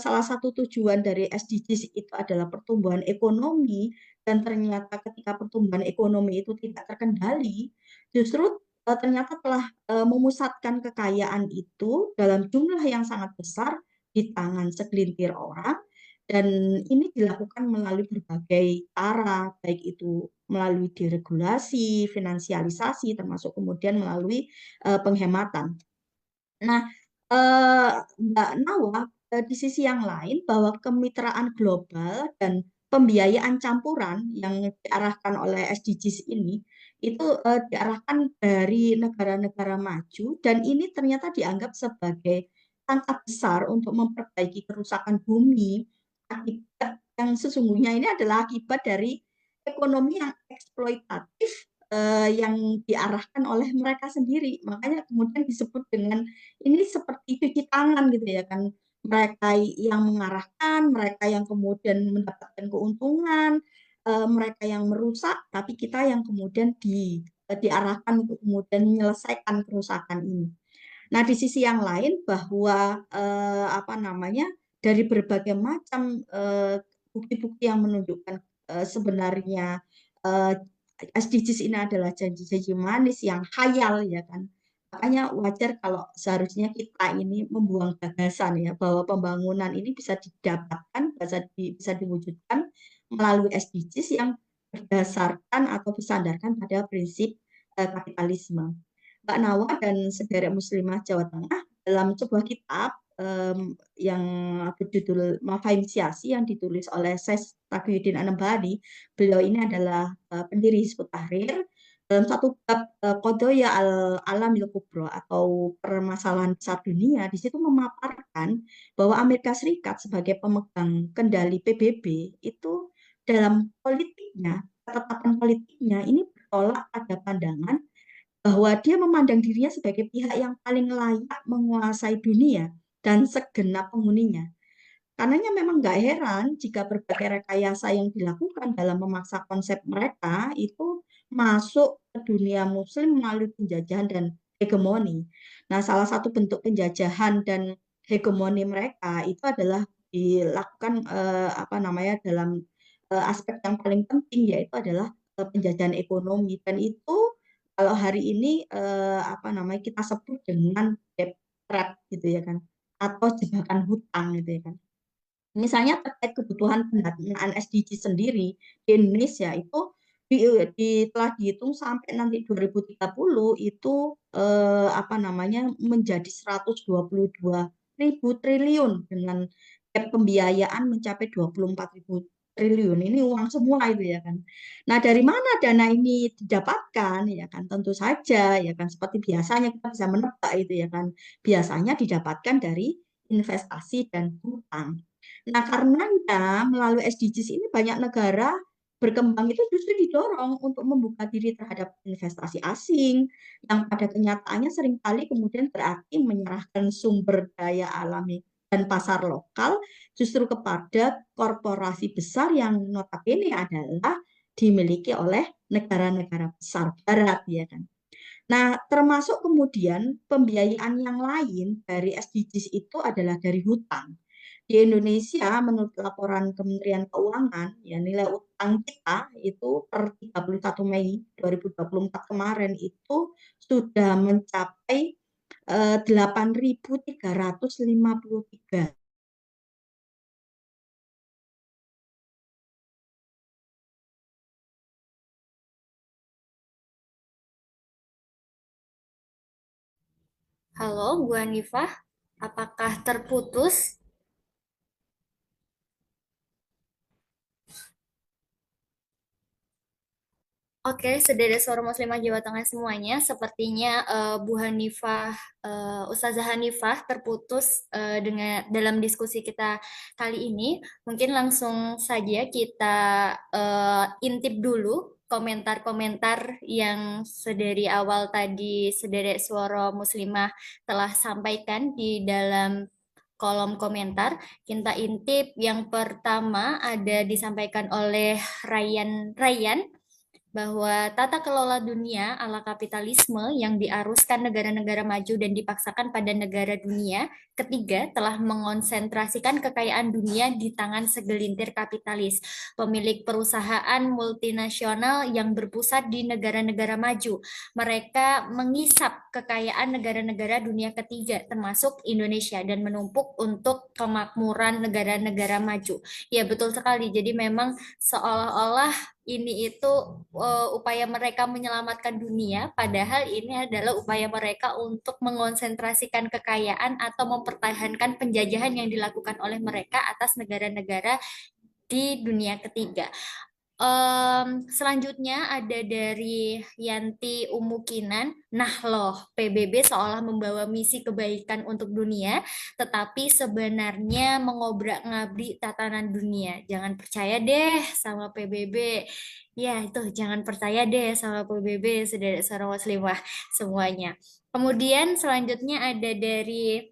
salah satu tujuan dari SDGs itu adalah pertumbuhan ekonomi, dan ternyata ketika pertumbuhan ekonomi itu tidak terkendali, justru ternyata telah memusatkan kekayaan itu dalam jumlah yang sangat besar di tangan segelintir orang, dan ini dilakukan melalui berbagai cara, baik itu melalui deregulasi, finansialisasi, termasuk kemudian melalui penghematan. Nah, Mbak Nawa, di sisi yang lain bahwa kemitraan global dan pembiayaan campuran yang diarahkan oleh SDGs ini itu diarahkan dari negara-negara maju dan ini ternyata dianggap sebagai tangkap besar untuk memperbaiki kerusakan bumi akibat yang sesungguhnya ini adalah akibat dari ekonomi yang eksploitatif yang diarahkan oleh mereka sendiri. Makanya kemudian disebut dengan ini seperti cuci tangan gitu ya kan. Mereka yang mengarahkan, mereka yang kemudian mendapatkan keuntungan, mereka yang merusak, tapi kita yang kemudian diarahkan untuk kemudian menyelesaikan kerusakan ini. Nah, di sisi yang lain bahwa dari berbagai macam bukti-bukti yang menunjukkan sebenarnya SDGs ini adalah janji-janji manis yang khayal ya kan. Makanya wajar kalau seharusnya kita ini membuang gagasan ya bahwa pembangunan ini bisa didapatkan, bisa diwujudkan melalui SDGs yang berdasarkan atau bersandarkan pada prinsip kapitalisme. Mbak Nawa dan sedherek muslimah Jawa Tengah dalam sebuah kitab yang berjudul Mafahim Siyasi yang ditulis oleh Syekh Taqiyuddin An-Nabhani. Beliau ini adalah pendiri Hizbut Tahrir. Dalam satu bab Qadaya al-Alamil Kubra atau permasalahan besar dunia, di situ memaparkan bahwa Amerika Serikat sebagai pemegang kendali PBB itu dalam politiknya, ketetapan politiknya ini bertolak pada pandangan bahwa dia memandang dirinya sebagai pihak yang paling layak menguasai dunia dan segenap penghuninya. Karenanya memang nggak heran jika berbagai rekayasa yang dilakukan dalam memaksa konsep mereka itu masuk ke dunia muslim melalui penjajahan dan hegemoni. Nah, salah satu bentuk penjajahan dan hegemoni mereka itu adalah dilakukan apa namanya dalam aspek yang paling penting yaitu adalah penjajahan ekonomi dan itu kalau hari ini apa namanya kita sebut dengan debt trap gitu ya kan atau jebakan hutang gitu ya kan. Misalnya terkait kebutuhan pendanaan SDG sendiri di Indonesia itu telah dihitung sampai nanti 2030 itu apa namanya menjadi 122.000 triliun dengan pembiayaan mencapai 24.000 triliun. Ini uang semua itu ya kan. Nah, dari mana dana ini didapatkan ya kan? Tentu saja ya kan seperti biasanya kita bisa menebak itu ya kan. Biasanya didapatkan dari investasi dan hutang. Nah, karenanya melalui SDGs ini banyak negara berkembang itu justru didorong untuk membuka diri terhadap investasi asing yang pada kenyataannya seringkali kemudian berarti menyerahkan sumber daya alami dan pasar lokal justru kepada korporasi besar yang notabene adalah dimiliki oleh negara-negara besar barat ya kan. Nah, termasuk kemudian pembiayaan yang lain dari SDGs itu adalah dari hutang. Di Indonesia, menurut laporan Kementerian Keuangan, ya nilai utang kita itu per 31 Mei 2024 kemarin itu sudah mencapai 8.353. Halo, Bu Hanifah, apakah terputus? Oke, sedherek suara muslimah Jawa Tengah semuanya, sepertinya Bu Hanifah, Ustazah Hanifah terputus dengan dalam diskusi kita kali ini. Mungkin langsung saja kita intip dulu komentar-komentar yang sedari awal tadi sedherek suara muslimah telah sampaikan di dalam kolom komentar. Kita intip yang pertama ada disampaikan oleh Ryan bahwa tata kelola dunia ala kapitalisme yang diaruskan negara-negara maju dan dipaksakan pada negara dunia ketiga telah mengonsentrasikan kekayaan dunia di tangan segelintir kapitalis, pemilik perusahaan multinasional yang berpusat di negara-negara maju. Mereka mengisap kekayaan negara-negara dunia ketiga termasuk Indonesia dan menumpuk untuk kemakmuran negara-negara maju. Ya, betul sekali. Jadi memang seolah-olah ini itu upaya mereka menyelamatkan dunia, padahal ini adalah upaya mereka untuk mengonsentrasikan kekayaan atau mempertahankan penjajahan yang dilakukan oleh mereka atas negara-negara di dunia ketiga. Selanjutnya ada dari Yanti Umukinan. Nah loh, PBB seolah membawa misi kebaikan untuk dunia, tetapi sebenarnya mengobrak-ngabrik tatanan dunia. Jangan percaya deh sama PBB. Ya itu, jangan percaya deh sama PBB, saudara seorang muslimah semuanya. Kemudian selanjutnya ada dari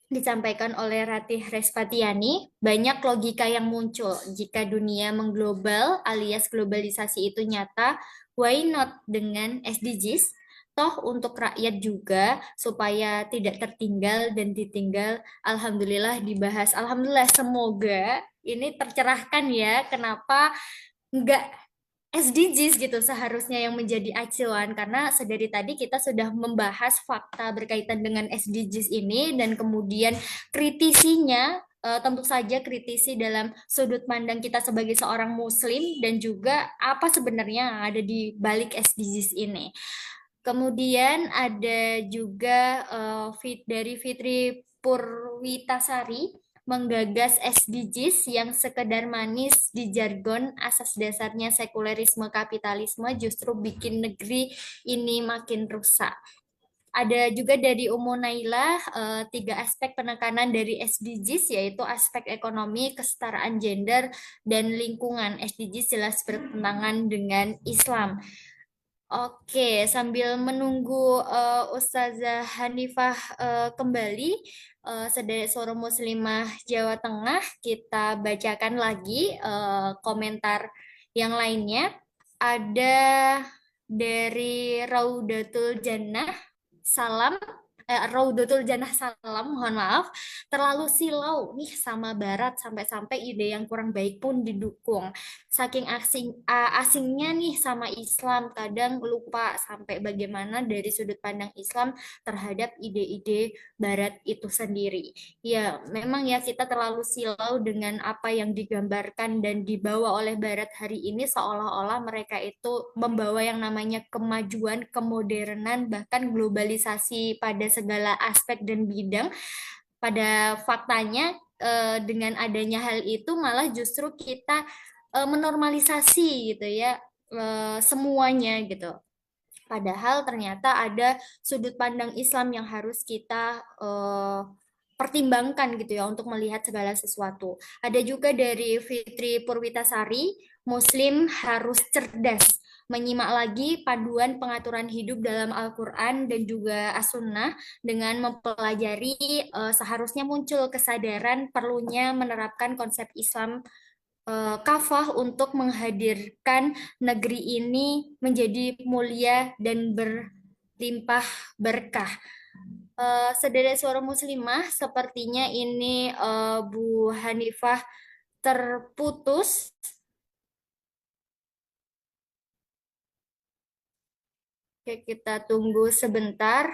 disampaikan oleh Ratih Respatiani, banyak logika yang muncul jika dunia mengglobal alias globalisasi itu nyata, why not dengan SDGs? Toh untuk rakyat juga supaya tidak tertinggal dan ditinggal. Alhamdulillah dibahas. Alhamdulillah semoga ini tercerahkan ya. Kenapa enggak SDGs gitu seharusnya yang menjadi acuan karena sedari tadi kita sudah membahas fakta berkaitan dengan SDGs ini dan kemudian kritisinya tentu saja kritisi dalam sudut pandang kita sebagai seorang muslim dan juga apa sebenarnya yang ada di balik SDGs ini. Kemudian ada juga dari Fitri Purwitasari menggagas SDGs yang sekedar manis di jargon asas dasarnya sekulerisme kapitalisme justru bikin negeri ini makin rusak. Ada juga dari Umu Naila, 3 aspek penekanan dari SDGs, yaitu aspek ekonomi, kesetaraan gender, dan lingkungan. SDGs jelas bertentangan dengan Islam. Oke, sambil menunggu Ustazah Hanifah kembali, Sederet Suara Muslimah Jawa Tengah, kita bacakan lagi komentar yang lainnya. Ada dari Raudatul Jannah, salam, Raudatul Jannah salam, mohon maaf, terlalu silau nih sama Barat sampai-sampai ide yang kurang baik pun didukung. Saking asingnya nih sama Islam, kadang lupa sampai bagaimana dari sudut pandang Islam terhadap ide-ide Barat itu sendiri. Ya, memang ya kita terlalu silau dengan apa yang digambarkan dan dibawa oleh Barat hari ini seolah-olah mereka itu membawa yang namanya kemajuan, kemodernan, bahkan globalisasi pada segala aspek dan bidang. Pada faktanya dengan adanya hal itu malah justru kita menormalisasi gitu ya semuanya gitu. Padahal ternyata ada sudut pandang Islam yang harus kita pertimbangkan gitu ya untuk melihat segala sesuatu. Ada juga dari Fitri Purwitasari, Muslim harus cerdas, menyimak lagi panduan pengaturan hidup dalam Al-Quran dan juga As-Sunnah dengan mempelajari seharusnya muncul kesadaran perlunya menerapkan konsep Islam kafah untuk menghadirkan negeri ini menjadi mulia dan berlimpah berkah. Sederet Suara Muslimah, sepertinya ini Bu Hanifah terputus. Oke, kita tunggu sebentar.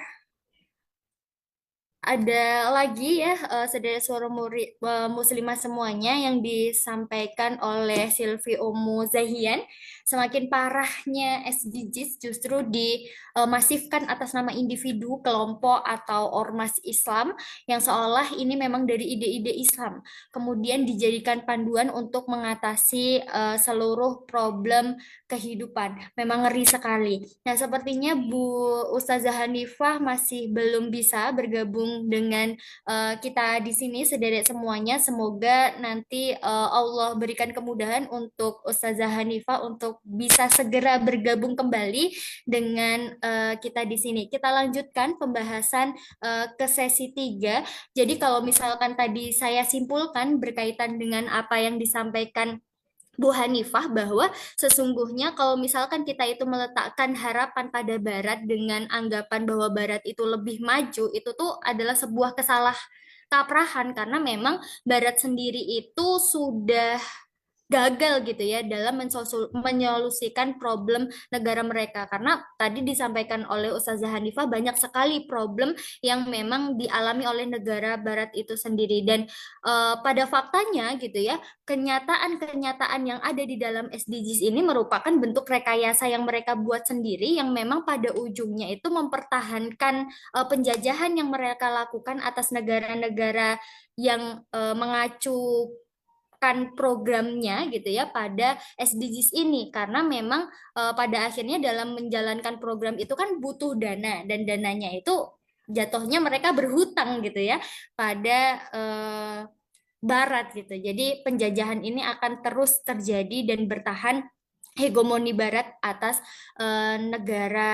Ada lagi ya Sederet Suara Muslimah semuanya yang disampaikan oleh Silvi Omu Zahian. Semakin parahnya SDGs justru dimasifkan atas nama individu, kelompok, atau ormas Islam yang seolah ini memang dari ide-ide Islam. Kemudian dijadikan panduan untuk mengatasi seluruh problem kehidupan. Memang ngeri sekali. Nah, sepertinya Bu Ustazah Hanifah masih belum bisa bergabung dengan kita di sini sederet semuanya. Semoga nanti Allah berikan kemudahan untuk Ustazah Hanifah untuk bisa segera bergabung kembali dengan kita di sini. Kita lanjutkan pembahasan ke sesi 3. Jadi kalau misalkan tadi saya simpulkan berkaitan dengan apa yang disampaikan Bu Hanifah bahwa sesungguhnya kalau misalkan kita itu meletakkan harapan pada Barat dengan anggapan bahwa Barat itu lebih maju, itu tuh adalah sebuah kesalah kaprahan karena memang Barat sendiri itu sudah gagal gitu ya dalam menyolusikan problem negara mereka karena tadi disampaikan oleh Ustazah Hanifah banyak sekali problem yang memang dialami oleh negara Barat itu sendiri dan pada faktanya gitu ya kenyataan-kenyataan yang ada di dalam SDGs ini merupakan bentuk rekayasa yang mereka buat sendiri yang memang pada ujungnya itu mempertahankan penjajahan yang mereka lakukan atas negara-negara yang mengacu kan programnya gitu ya pada SDGs ini karena memang pada akhirnya dalam menjalankan program itu kan butuh dana dan dananya itu jatuhnya mereka berhutang gitu ya pada Barat gitu. Jadi penjajahan ini akan terus terjadi dan bertahan hegemoni Barat atas negara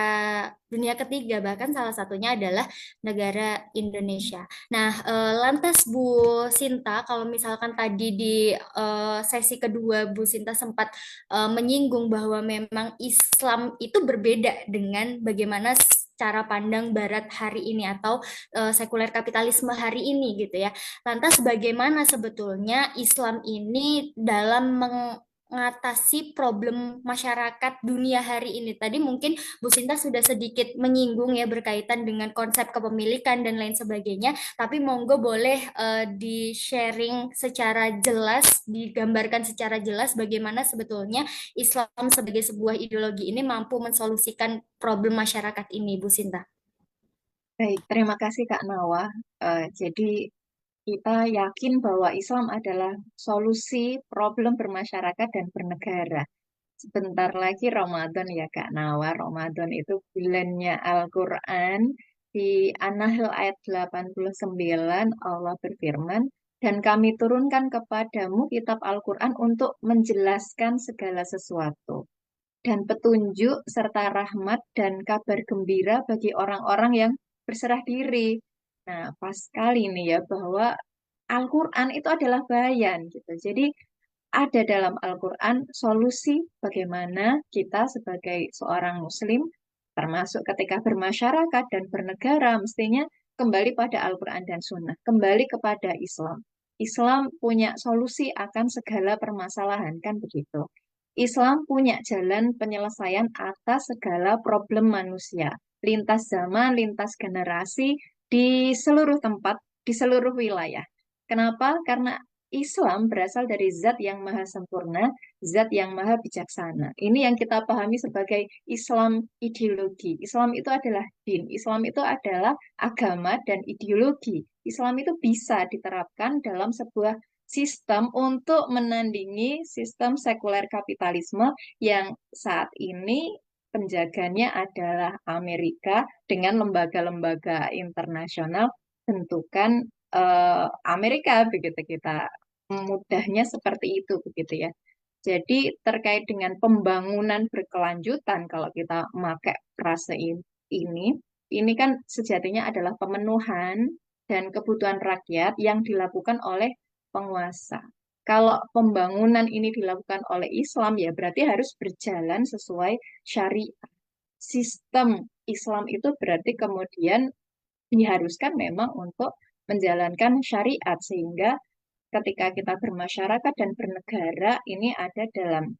dunia ketiga, bahkan salah satunya adalah negara Indonesia. Nah, lantas Bu Sinta, kalau misalkan tadi di sesi kedua Bu Sinta sempat menyinggung bahwa memang Islam itu berbeda dengan bagaimana cara pandang Barat hari ini atau sekuler kapitalisme hari ini gitu ya. Lantas bagaimana sebetulnya Islam ini dalam mengatasi problem masyarakat dunia hari ini. Tadi mungkin Bu Sinta sudah sedikit menyinggung ya berkaitan dengan konsep kepemilikan dan lain sebagainya, tapi monggo boleh di-sharing secara jelas, digambarkan secara jelas bagaimana sebetulnya Islam sebagai sebuah ideologi ini mampu mensolusikan problem masyarakat ini, Bu Sinta. Baik, terima kasih Kak Nawa. Jadi kita yakin bahwa Islam adalah solusi problem bermasyarakat dan bernegara. Sebentar lagi Ramadan ya Kak Nawa. Ramadan itu bulannya Al-Quran. Di An-Nahl ayat 89 Allah berfirman, dan kami turunkan kepadamu kitab Al-Quran untuk menjelaskan segala sesuatu. Dan petunjuk serta rahmat dan kabar gembira bagi orang-orang yang berserah diri. Nah, pas sekali nih ya bahwa Al-Quran itu adalah bayan gitu. Jadi ada dalam Al-Quran solusi bagaimana kita sebagai seorang Muslim, termasuk ketika bermasyarakat dan bernegara, mestinya kembali pada Al-Quran dan Sunnah, kembali kepada Islam. Islam punya solusi akan segala permasalahan, kan begitu. Islam punya jalan penyelesaian atas segala problem manusia, lintas zaman, lintas generasi, di seluruh tempat, di seluruh wilayah. Kenapa? Karena Islam berasal dari zat yang maha sempurna, zat yang maha bijaksana. Ini yang kita pahami sebagai Islam ideologi. Islam itu adalah din, Islam itu adalah agama dan ideologi. Islam itu bisa diterapkan dalam sebuah sistem untuk menandingi sistem sekuler kapitalisme yang saat ini penjaganya adalah Amerika dengan lembaga-lembaga internasional bentukan Amerika, begitu kita mudahnya seperti itu begitu ya. Jadi terkait dengan pembangunan berkelanjutan, kalau kita memakai frase ini kan sejatinya adalah pemenuhan dan kebutuhan rakyat yang dilakukan oleh penguasa. Kalau pembangunan ini dilakukan oleh Islam ya berarti harus berjalan sesuai syariat. Sistem Islam itu berarti kemudian diharuskan memang untuk menjalankan syariat sehingga ketika kita bermasyarakat dan bernegara ini ada dalam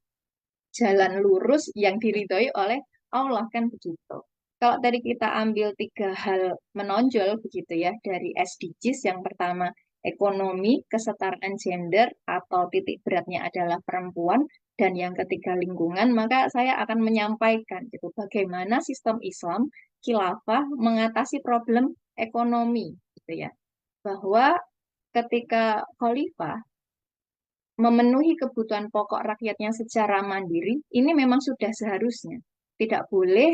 jalan lurus yang diridhoi oleh Allah, kan begitu. Kalau tadi kita ambil 3 hal menonjol begitu ya dari SDGs, yang pertama ekonomi, kesetaraan gender atau titik beratnya adalah perempuan, dan yang ketiga lingkungan, maka saya akan menyampaikan gitu bagaimana sistem Islam khilafah mengatasi problem ekonomi gitu ya. Bahwa ketika khalifah memenuhi kebutuhan pokok rakyatnya secara mandiri, ini memang sudah seharusnya. Tidak boleh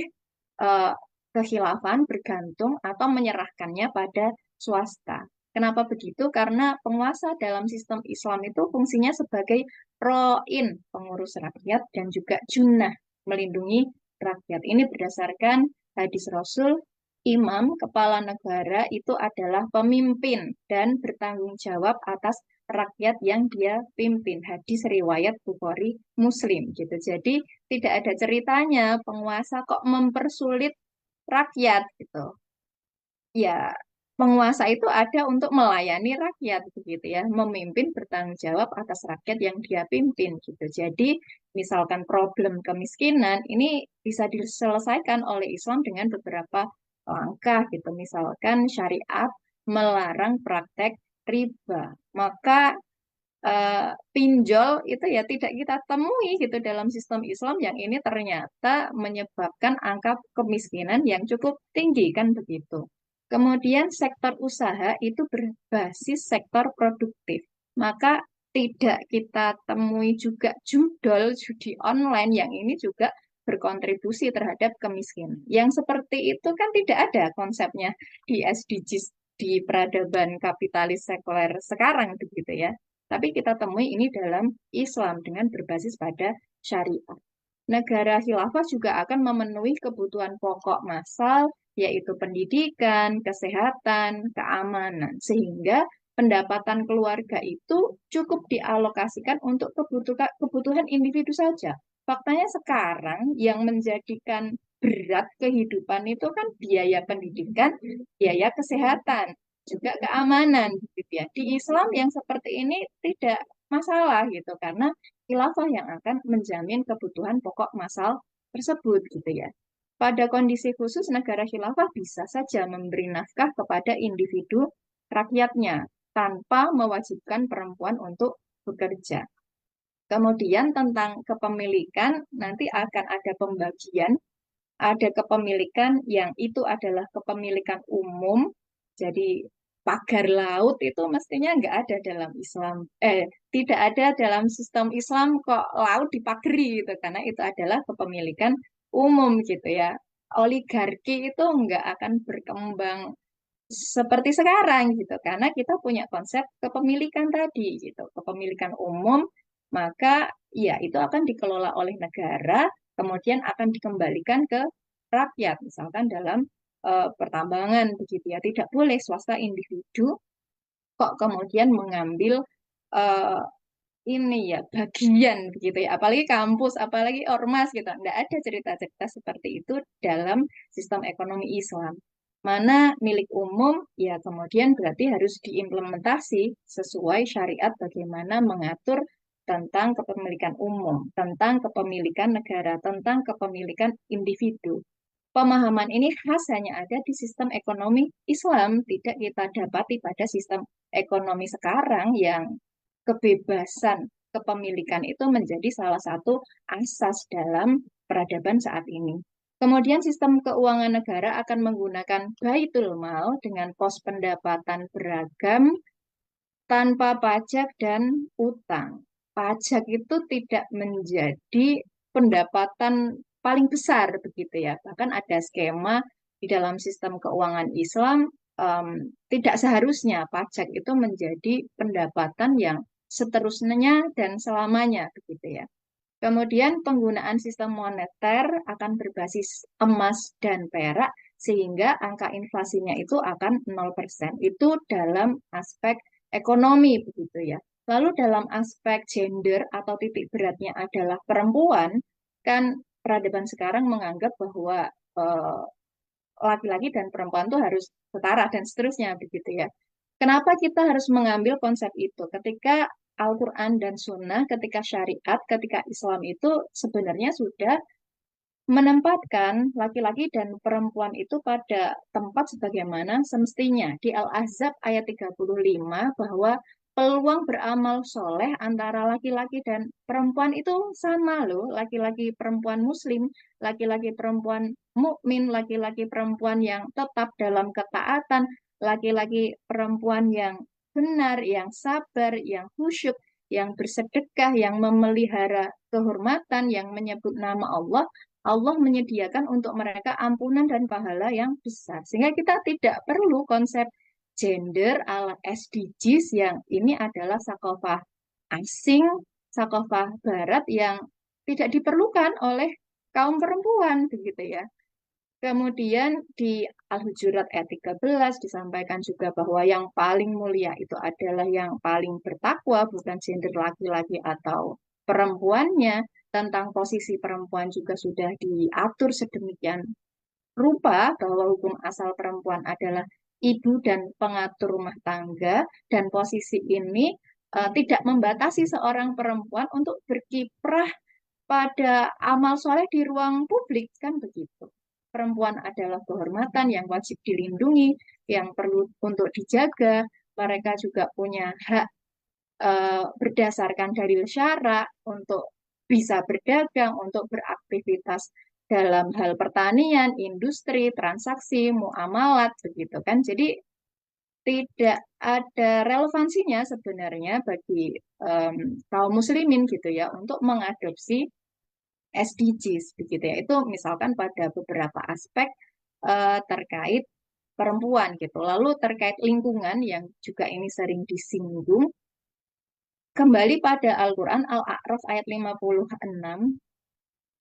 kekhilafan bergantung atau menyerahkannya pada swasta. Kenapa begitu? Karena penguasa dalam sistem Islam itu fungsinya sebagai ro'in, pengurus rakyat, dan juga junnah, melindungi rakyat. Ini berdasarkan hadis Rasul, imam, kepala negara itu adalah pemimpin dan bertanggung jawab atas rakyat yang dia pimpin. Hadis riwayat Bukhari Muslim gitu. Jadi tidak ada ceritanya penguasa kok mempersulit rakyat gitu. Ya, penguasa itu ada untuk melayani rakyat begitu ya, memimpin bertanggung jawab atas rakyat yang dia pimpin gitu. Jadi misalkan problem kemiskinan ini bisa diselesaikan oleh Islam dengan beberapa langkah gitu. Misalkan syariat melarang praktek riba. Maka pinjol itu ya tidak kita temui gitu dalam sistem Islam yang ini ternyata menyebabkan angka kemiskinan yang cukup tinggi, kan begitu. Kemudian sektor usaha itu berbasis sektor produktif. Maka tidak kita temui juga judol, judi online yang ini juga berkontribusi terhadap kemiskinan. Yang seperti itu kan tidak ada konsepnya di SDGs, di peradaban kapitalis sekuler sekarang begitu ya. Tapi kita temui ini dalam Islam dengan berbasis pada syariat. Negara khilafah juga akan memenuhi kebutuhan pokok massal, yaitu pendidikan, kesehatan, keamanan. Sehingga pendapatan keluarga itu cukup dialokasikan untuk kebutuhan individu saja. Faktanya sekarang yang menjadikan berat kehidupan itu kan biaya pendidikan, biaya kesehatan, juga keamanan gitu ya. Di Islam yang seperti ini tidak masalah gitu, karena khilafah yang akan menjamin kebutuhan pokok massal tersebut gitu ya. Pada kondisi khusus negara khilafah bisa saja memberi nafkah kepada individu rakyatnya tanpa mewajibkan perempuan untuk bekerja. Kemudian tentang kepemilikan nanti akan ada pembagian, ada kepemilikan yang itu adalah kepemilikan umum. Jadi pagar laut itu mestinya nggak ada dalam Islam. Tidak ada dalam sistem Islam kok laut dipagari gitu, karena itu adalah kepemilikan umum gitu ya. Oligarki itu nggak akan berkembang seperti sekarang gitu, karena kita punya konsep kepemilikan tadi gitu, kepemilikan umum, maka ya itu akan dikelola oleh negara, kemudian akan dikembalikan ke rakyat, misalkan dalam pertambangan begitu ya, tidak boleh swasta individu kok kemudian mengambil eh, ini ya bagian begitu ya, apalagi kampus, apalagi ormas gitu, tidak ada cerita-cerita seperti itu dalam sistem ekonomi Islam. Mana milik umum ya kemudian berarti harus diimplementasi sesuai syariat bagaimana mengatur tentang kepemilikan umum, tentang kepemilikan negara, tentang kepemilikan individu. Pemahaman ini khas hanya ada di sistem ekonomi Islam, tidak kita dapati pada sistem ekonomi sekarang yang kebebasan kepemilikan itu menjadi salah satu asas dalam peradaban saat ini. Kemudian sistem keuangan negara akan menggunakan baitul mal dengan pos pendapatan beragam tanpa pajak dan utang. Pajak itu tidak menjadi pendapatan paling besar begitu ya. Bahkan ada skema di dalam sistem keuangan Islam, tidak seharusnya pajak itu menjadi pendapatan yang seterusnya dan selamanya begitu ya. Kemudian penggunaan sistem moneter akan berbasis emas dan perak sehingga angka inflasinya itu akan 0%. Itu dalam aspek ekonomi begitu ya. Lalu dalam aspek gender atau titik beratnya adalah perempuan, kan peradaban sekarang menganggap bahwa laki-laki dan perempuan tuh harus setara dan seterusnya begitu ya. Kenapa kita harus mengambil konsep itu? Ketika Al-Quran dan Sunnah, ketika syariat, ketika Islam itu sebenarnya sudah menempatkan laki-laki dan perempuan itu pada tempat sebagaimana semestinya. Di Al-Ahzab ayat 35 bahwa peluang beramal soleh antara laki-laki dan perempuan itu sama loh. Laki-laki perempuan muslim, laki-laki perempuan mukmin, laki-laki perempuan yang tetap dalam ketaatan, laki-laki perempuan yang benar, yang sabar, yang khusyuk, yang bersedekah, yang memelihara kehormatan, yang menyebut nama Allah, Allah menyediakan untuk mereka ampunan dan pahala yang besar. Sehingga kita tidak perlu konsep gender ala SDGs yang ini adalah sakofah asing, sakofah barat yang tidak diperlukan oleh kaum perempuan begitu ya. Kemudian di Al-Hujurat ayat 13 disampaikan juga bahwa yang paling mulia itu adalah yang paling bertakwa, bukan gender laki-laki atau perempuannya. Tentang posisi perempuan juga sudah diatur sedemikian rupa bahwa hukum asal perempuan adalah ibu dan pengatur rumah tangga, dan posisi ini tidak membatasi seorang perempuan untuk berkiprah pada amal soleh di ruang publik, kan begitu. Perempuan adalah kehormatan yang wajib dilindungi, yang perlu untuk dijaga. Mereka juga punya hak berdasarkan dalil syara untuk bisa berdagang, untuk beraktivitas dalam hal pertanian, industri, transaksi, muamalat, begitu kan. Jadi tidak ada relevansinya sebenarnya bagi kaum muslimin gitu ya untuk mengadopsi SDGs begitu ya. Itu misalkan pada beberapa aspek terkait perempuan gitu. Lalu terkait lingkungan yang juga ini sering disinggung, kembali pada Al-Quran Al-A'raf ayat 56,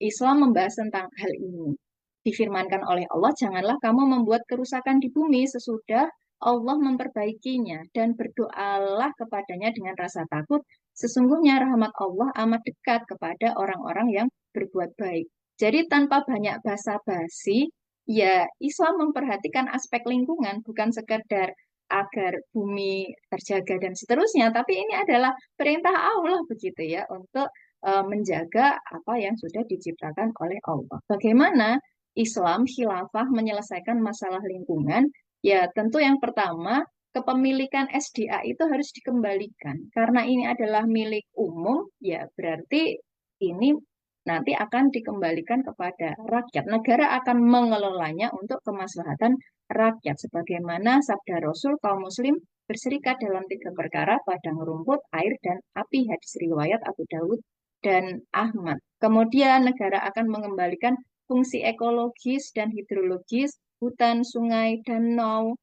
Islam membahas tentang hal ini. Difirmankan oleh Allah, janganlah kamu membuat kerusakan di bumi sesudah Allah memperbaikinya, dan berdoalah kepadanya dengan rasa takut. Sesungguhnya rahmat Allah amat dekat kepada orang-orang yang berbuat baik. Jadi tanpa banyak basa-basi, ya Islam memperhatikan aspek lingkungan, bukan sekedar agar bumi terjaga dan seterusnya, tapi ini adalah perintah Allah begitu ya untuk menjaga apa yang sudah diciptakan oleh Allah. Bagaimana Islam khilafah menyelesaikan masalah lingkungan? Ya, tentu yang pertama kepemilikan SDA itu harus dikembalikan. Karena ini adalah milik umum, ya berarti ini nanti akan dikembalikan kepada rakyat. Negara akan mengelolanya untuk kemaslahatan rakyat. Sebagaimana sabda Rasul, kaum muslim berserikat dalam 3 perkara, padang rumput, air, dan api. Hadis riwayat Abu Dawud dan Ahmad. Kemudian negara akan mengembalikan fungsi ekologis dan hidrologis hutan, sungai, danau,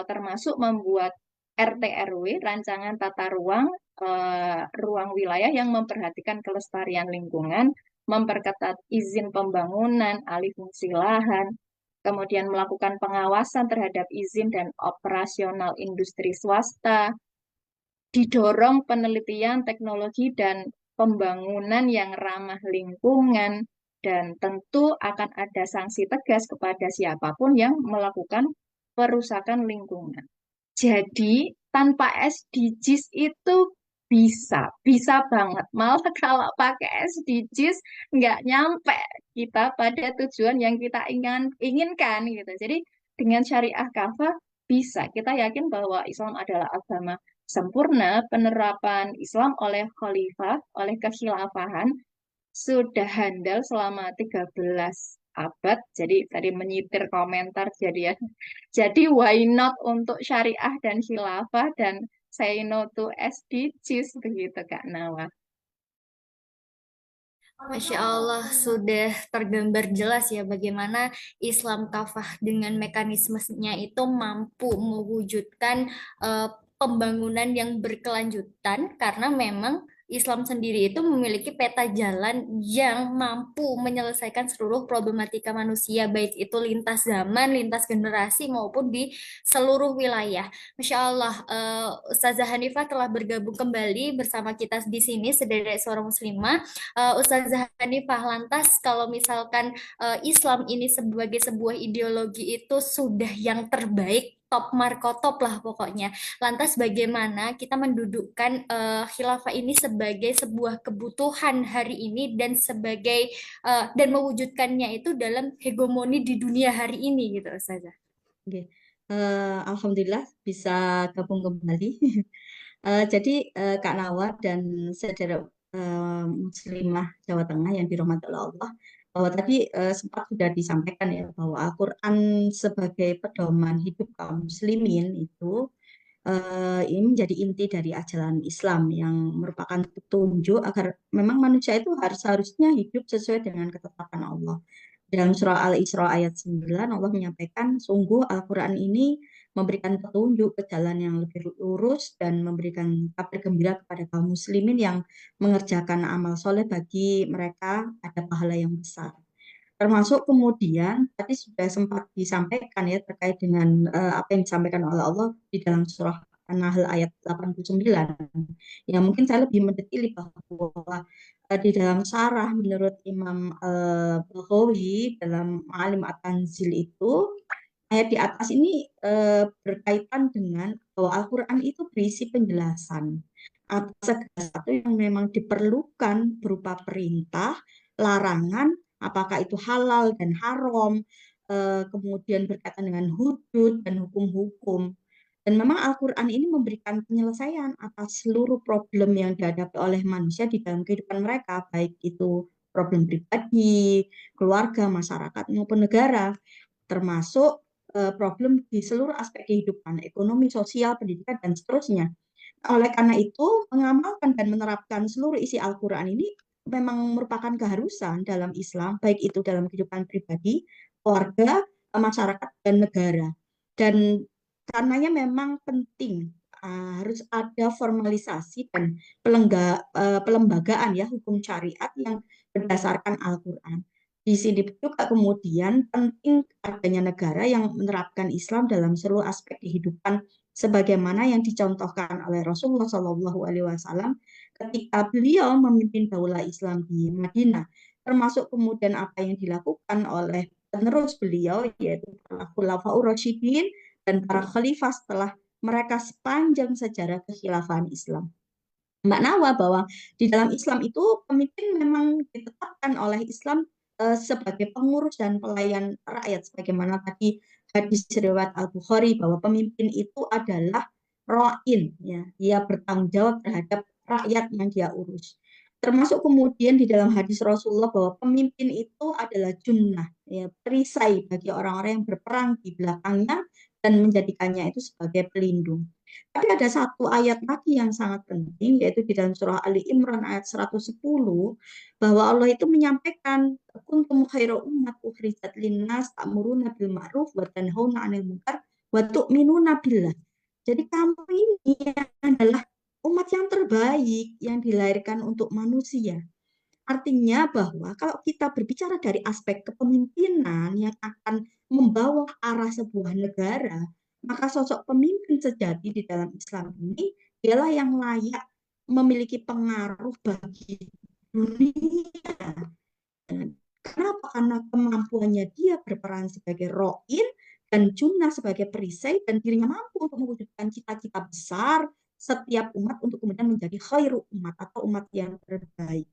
termasuk membuat RT/RW, rancangan tata ruang, ruang wilayah yang memperhatikan kelestarian lingkungan, memperketat izin pembangunan, alih fungsi lahan, kemudian melakukan pengawasan terhadap izin dan operasional industri swasta, didorong penelitian teknologi dan pembangunan yang ramah lingkungan, dan tentu akan ada sanksi tegas kepada siapapun yang melakukan perusakan lingkungan. Jadi, tanpa SDGs itu bisa banget. Malah kalau pakai SDGs nggak nyampe kita pada tujuan yang kita inginkan gitu. Jadi, dengan syariah kafah bisa. Kita yakin bahwa Islam adalah agama sempurna. Penerapan Islam oleh khalifah, oleh kekhilafahan sudah handal selama 13 abad. Jadi tadi menyitir komentar jadi ya. Jadi why not untuk syariah dan khilafah dan say no to SDGs begitu Kak Nawa. Masya Allah, sudah tergambar jelas ya bagaimana Islam kafah dengan mekanismenya itu mampu mewujudkan pembangunan yang berkelanjutan karena memang Islam sendiri itu memiliki peta jalan yang mampu menyelesaikan seluruh problematika manusia, baik itu lintas zaman, lintas generasi maupun di seluruh wilayah. Masya Allah, Ustazah Hanifah telah bergabung kembali bersama kita di sini, sedherek seorang muslimah. Ustazah Hanifah, lantas kalau misalkan Islam ini sebagai sebuah ideologi itu sudah yang terbaik, top markotop lah pokoknya. Lantas bagaimana kita mendudukkan khilafah ini sebagai sebuah kebutuhan hari ini dan sebagai dan mewujudkannya itu dalam hegemoni di dunia hari ini gitu, Ustazah. Oke. Alhamdulillah bisa gabung kembali. Jadi Kak Nawa dan saudara muslimah Jawa Tengah yang dirahmati oleh Allah, bahwa tadi sempat sudah disampaikan ya bahwa Al-Quran sebagai pedoman hidup kaum muslimin itu ini menjadi inti dari ajaran Islam yang merupakan petunjuk agar memang manusia itu seharusnya hidup sesuai dengan ketetapan Allah. Dalam surah Al-Isra ayat 9, Allah menyampaikan, sungguh Al-Quran ini memberikan petunjuk ke jalan yang lebih lurus dan memberikan kabar gembira kepada kaum muslimin yang mengerjakan amal soleh, bagi mereka ada pahala yang besar. Termasuk kemudian tadi sudah sempat disampaikan ya terkait dengan apa yang disampaikan oleh Allah di dalam surah An-Nahl ayat 89. Ya mungkin saya lebih mendetili bahwa di dalam sarah menurut Imam Baghawi dalam Ma'alim At-Tanzil itu ayat di atas ini berkaitan dengan bahwa Al-Quran itu berisi penjelasan atas segala sesuatu yang memang diperlukan berupa perintah, larangan, apakah itu halal dan haram, kemudian berkaitan dengan hudud dan hukum-hukum. Dan memang Al-Quran ini memberikan penyelesaian atas seluruh problem yang dihadapi oleh manusia di dalam kehidupan mereka, baik itu problem pribadi, keluarga, masyarakat, maupun negara, termasuk problem di seluruh aspek kehidupan, ekonomi, sosial, pendidikan, dan seterusnya. Oleh karena itu, mengamalkan dan menerapkan seluruh isi Al-Quran ini memang merupakan keharusan dalam Islam, baik itu dalam kehidupan pribadi, keluarga, masyarakat, dan negara. Dan karenanya memang penting harus ada formalisasi dan pelembagaan ya hukum syariat yang berdasarkan Al-Quran. Di sini juga kemudian penting adanya negara yang menerapkan Islam dalam seluruh aspek kehidupan sebagaimana yang dicontohkan oleh Rasulullah SAW ketika beliau memimpin daulah Islam di Madinah, termasuk kemudian apa yang dilakukan oleh penerus beliau yaitu para Khulafaur Rasyidin dan para khalifah setelah mereka sepanjang sejarah kekhilafahan Islam. Mbak Nawa bahwa di dalam Islam itu pemimpin memang ditetapkan oleh Islam sebagai pengurus dan pelayan rakyat, sebagaimana tadi hadis riwayat Al-Bukhari bahwa pemimpin itu adalah ro'in, ya, dia bertanggung jawab terhadap rakyat yang dia urus. Termasuk kemudian di dalam hadis Rasulullah bahwa pemimpin itu adalah junnah, ya, perisai bagi orang-orang yang berperang di belakangnya dan menjadikannya itu sebagai pelindung. Tapi ada satu ayat lagi yang sangat penting, yaitu di dalam surah Ali Imran ayat 110, bahwa Allah itu menyampaikan, kuntum khaira ummat ukhrijat linnas ta'muruna bil ma'ruf wa tanhauna 'anil munkar wa tu'minuna billah. Jadi kamu ini adalah umat yang terbaik yang dilahirkan untuk manusia. Artinya bahwa kalau kita berbicara dari aspek kepemimpinan yang akan membawa arah sebuah negara, maka sosok pemimpin sejati di dalam Islam ini ialah yang layak memiliki pengaruh bagi dunia. Kenapa? Karena kemampuannya dia berperan sebagai ro'in dan Junnah sebagai perisai, dan dirinya mampu untuk mewujudkan cita-cita besar setiap umat untuk kemudian menjadi khairu umat atau umat yang terbaik.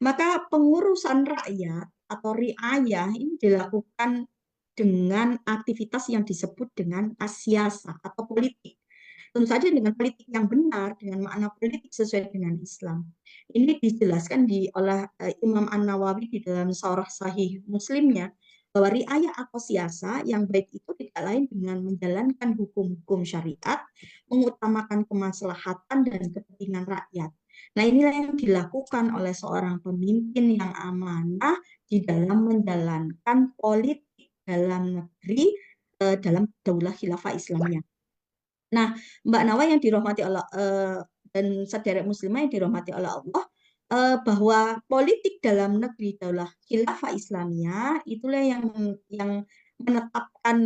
Maka pengurusan rakyat atau riayah ini dilakukan dengan aktivitas yang disebut dengan asiasa atau politik. Tentu saja dengan politik yang benar, dengan makna politik sesuai dengan Islam. Ini dijelaskan oleh Imam An-Nawawi di dalam Syarah Sahih Muslimnya, bahwa riayah atau siasa yang baik itu tidak lain dengan menjalankan hukum-hukum syariat, mengutamakan kemaslahatan dan kepentingan rakyat. Nah, inilah yang dilakukan oleh seorang pemimpin yang amanah di dalam menjalankan politik dalam negeri dalam daulah khilafah Islamnya. Nah, Mbak Nawa yang dirahmati Allah dan saudara muslimah yang dirahmati oleh Allah, bahwa politik dalam negeri daulah khilafah Islamiyah itulah yang menetapkan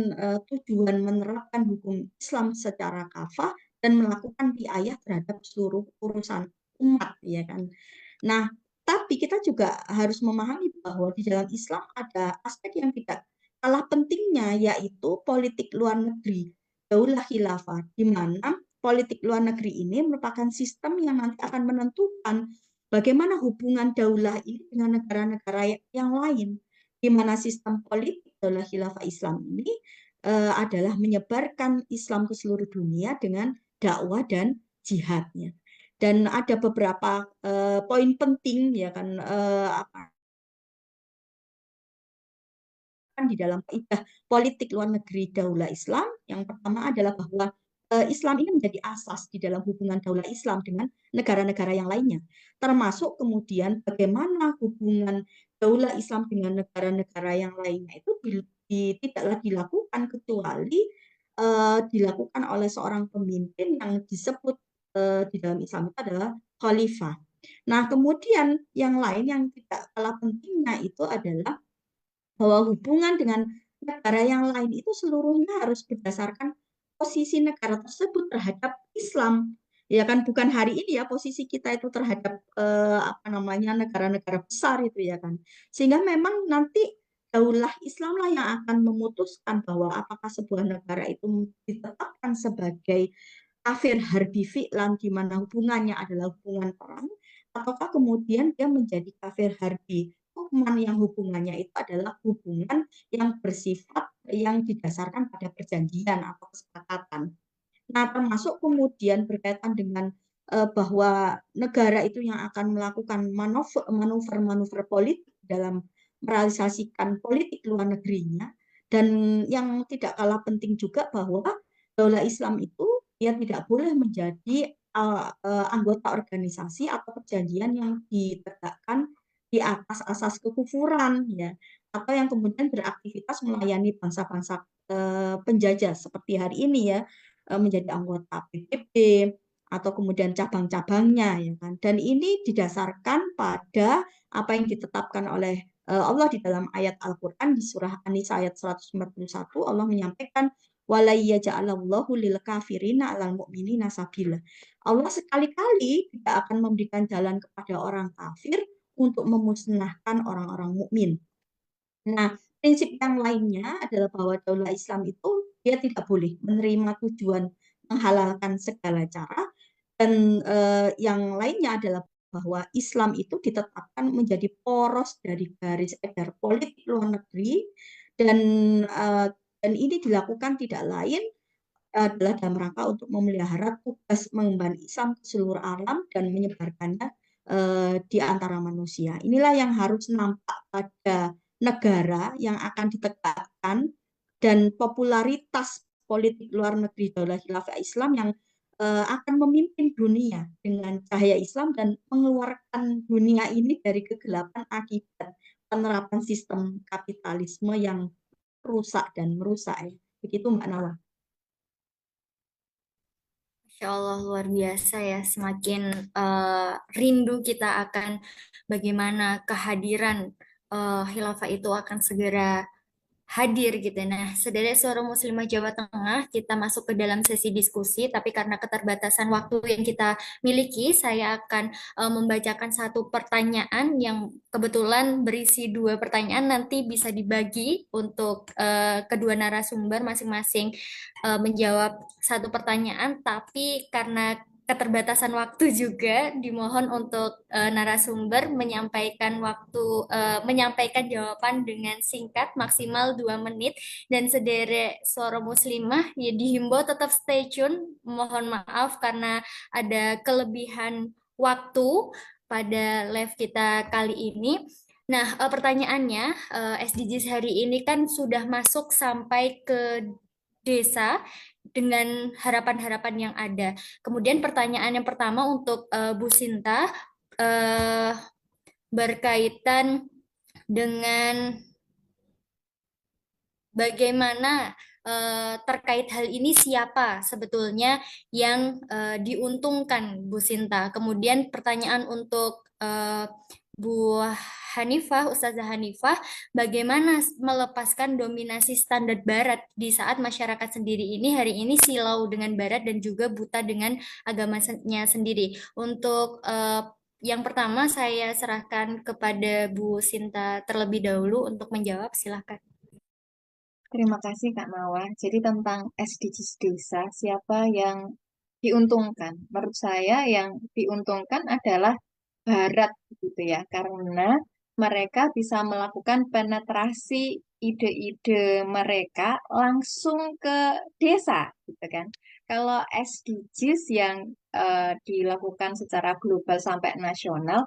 tujuan menerapkan hukum Islam secara kafah dan melakukan riayah terhadap seluruh urusan umat, ya kan. Nah, tapi kita juga harus memahami bahwa di dalam Islam ada aspek yang tidak kalah pentingnya, yaitu politik luar negeri daulah khilafah, di mana politik luar negeri ini merupakan sistem yang nanti akan menentukan bagaimana hubungan daulah ini dengan negara-negara yang lain, di mana sistem politik daulah khilafah Islam ini adalah menyebarkan Islam ke seluruh dunia dengan dakwah dan jihadnya. Dan ada beberapa poin penting, ya kan, di dalam kaidah politik luar negeri daulah Islam. Yang pertama adalah bahwa Islam ini menjadi asas di dalam hubungan daulah Islam dengan negara-negara yang lainnya. Termasuk kemudian bagaimana hubungan daulah Islam dengan negara-negara yang lainnya itu tidaklah dilakukan kecuali dilakukan oleh seorang pemimpin yang disebut di dalam Islam itu adalah khalifah. Nah, kemudian yang lain yang tidak kalah pentingnya itu adalah bahwa hubungan dengan negara yang lain itu seluruhnya harus berdasarkan posisi negara tersebut terhadap Islam. Ya kan, bukan hari ini ya posisi kita itu terhadap apa namanya negara-negara besar itu, ya kan. Sehingga memang nanti daulah Islamlah yang akan memutuskan bahwa apakah sebuah negara itu ditetapkan sebagai kafir harbi fi'lan, di mana hubungannya adalah hubungan perang, ataukah kemudian dia menjadi kafir harbi hukman yang hubungannya itu adalah hubungan yang bersifat yang didasarkan pada perjanjian atau kesepakatan. Nah, termasuk kemudian berkaitan dengan bahwa negara itu yang akan melakukan manuver-manuver politik dalam merealisasikan politik luar negerinya, dan yang tidak kalah penting juga bahwa daulah Islam itu dia tidak boleh menjadi anggota organisasi atau perjanjian yang ditegakkan di atas asas kekufuran, ya, atau yang kemudian beraktivitas melayani bangsa-bangsa penjajah seperti hari ini, ya, menjadi anggota PBB atau kemudian cabang-cabangnya, ya kan. Dan ini didasarkan pada apa yang ditetapkan oleh Allah di dalam ayat Al-Qur'an di surah An-Nisa ayat 141. Allah menyampaikan walayyaja'alallahu lil kafirina 'alal mu'minina sabila. Allah sekali-kali tidak akan memberikan jalan kepada orang kafir untuk memusnahkan orang-orang mukmin. Nah, prinsip yang lainnya adalah bahwa daulah Islam itu dia tidak boleh menerima tujuan menghalalkan segala cara, dan yang lainnya adalah bahwa Islam itu ditetapkan menjadi poros dari garis edar politik luar negeri, dan ini dilakukan tidak lain adalah dalam rangka untuk memelihara tugas mengemban Islam ke seluruh alam dan menyebarkannya di antara manusia. Inilah yang harus nampak pada negara yang akan ditegakkan, dan popularitas politik luar negeri Daulah Khilafah Islam yang akan memimpin dunia dengan cahaya Islam dan mengeluarkan dunia ini dari kegelapan akibat penerapan sistem kapitalisme yang rusak dan merusak. Begitu Mbak Nawa. Masya Allah, luar biasa ya. Semakin rindu kita akan bagaimana kehadiran khilafah itu akan segera hadir gitu. Nah, saudara suara muslimah Jawa Tengah, kita masuk ke dalam sesi diskusi, tapi karena keterbatasan waktu yang kita miliki, saya akan membacakan satu pertanyaan yang kebetulan berisi dua pertanyaan, nanti bisa dibagi untuk kedua narasumber masing-masing menjawab satu pertanyaan, tapi karena keterbatasan waktu juga dimohon untuk narasumber menyampaikan jawaban dengan singkat maksimal 2 menit, dan sederek suara muslimah ya dihimbau tetap stay tune. Mohon maaf karena ada kelebihan waktu pada live kita kali ini. Nah, pertanyaannya, SDGs hari ini kan sudah masuk sampai ke desa dengan harapan-harapan yang ada. Kemudian pertanyaan yang pertama untuk Bu Sinta berkaitan dengan bagaimana terkait hal ini, siapa sebetulnya yang diuntungkan, Bu Sinta. Kemudian pertanyaan untuk Bu Hanifah, Ustazah Hanifah, bagaimana melepaskan dominasi standar Barat di saat masyarakat sendiri ini hari ini silau dengan Barat dan juga buta dengan agamanya sendiri. Untuk yang pertama saya serahkan kepada Bu Sinta terlebih dahulu untuk menjawab, silahkan. Terima kasih Kak Mawar. Jadi tentang SDGs desa, siapa yang diuntungkan? Menurut saya yang diuntungkan adalah Barat gitu ya, karena mereka bisa melakukan penetrasi ide-ide mereka langsung ke desa gitu kan. Kalau SDGs yang dilakukan secara global sampai nasional,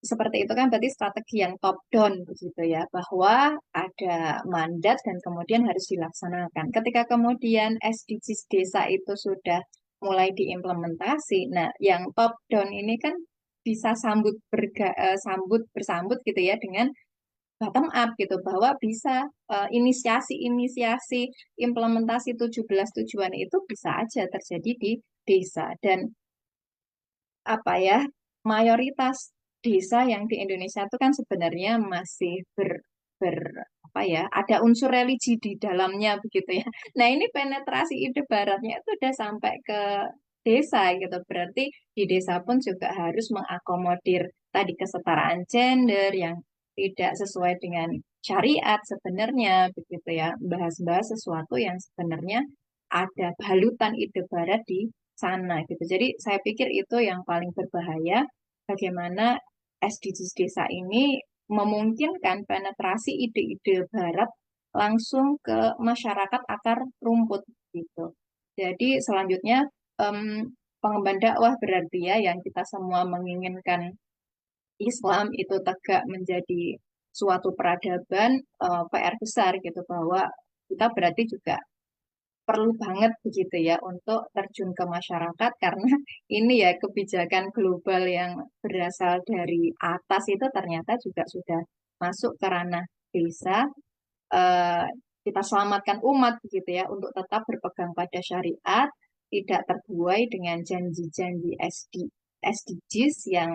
seperti itu kan berarti strategi yang top down begitu ya, bahwa ada mandat dan kemudian harus dilaksanakan. Ketika kemudian SDGs desa itu sudah mulai diimplementasi, nah yang top down ini kan bisa sambut bersambut gitu ya dengan bottom up gitu, bahwa bisa inisiasi implementasi 17 tujuan itu bisa aja terjadi di desa. Dan apa ya, mayoritas desa yang di Indonesia itu kan sebenarnya masih ber apa ya, ada unsur religi di dalamnya begitu ya. Nah, ini penetrasi ide baratnya itu udah sampai ke desa gitu. Berarti di desa pun juga harus mengakomodir tadi kesetaraan gender yang tidak sesuai dengan syariat sebenarnya begitu ya. Bahas-bahas sesuatu yang sebenarnya ada balutan ide barat di sana gitu. Jadi saya pikir itu yang paling berbahaya, bagaimana SDGs desa ini memungkinkan penetrasi ide-ide barat langsung ke masyarakat akar rumput gitu. Jadi selanjutnya pengemban dakwah berarti ya yang kita semua menginginkan Islam itu tegak menjadi suatu peradaban, PR besar gitu, bahwa kita berarti juga perlu banget begitu ya untuk terjun ke masyarakat, karena ini ya kebijakan global yang berasal dari atas itu ternyata juga sudah masuk ke ranah desa. Eh, kita selamatkan umat begitu ya untuk tetap berpegang pada syariat, tidak terbuai dengan janji-janji SDGs yang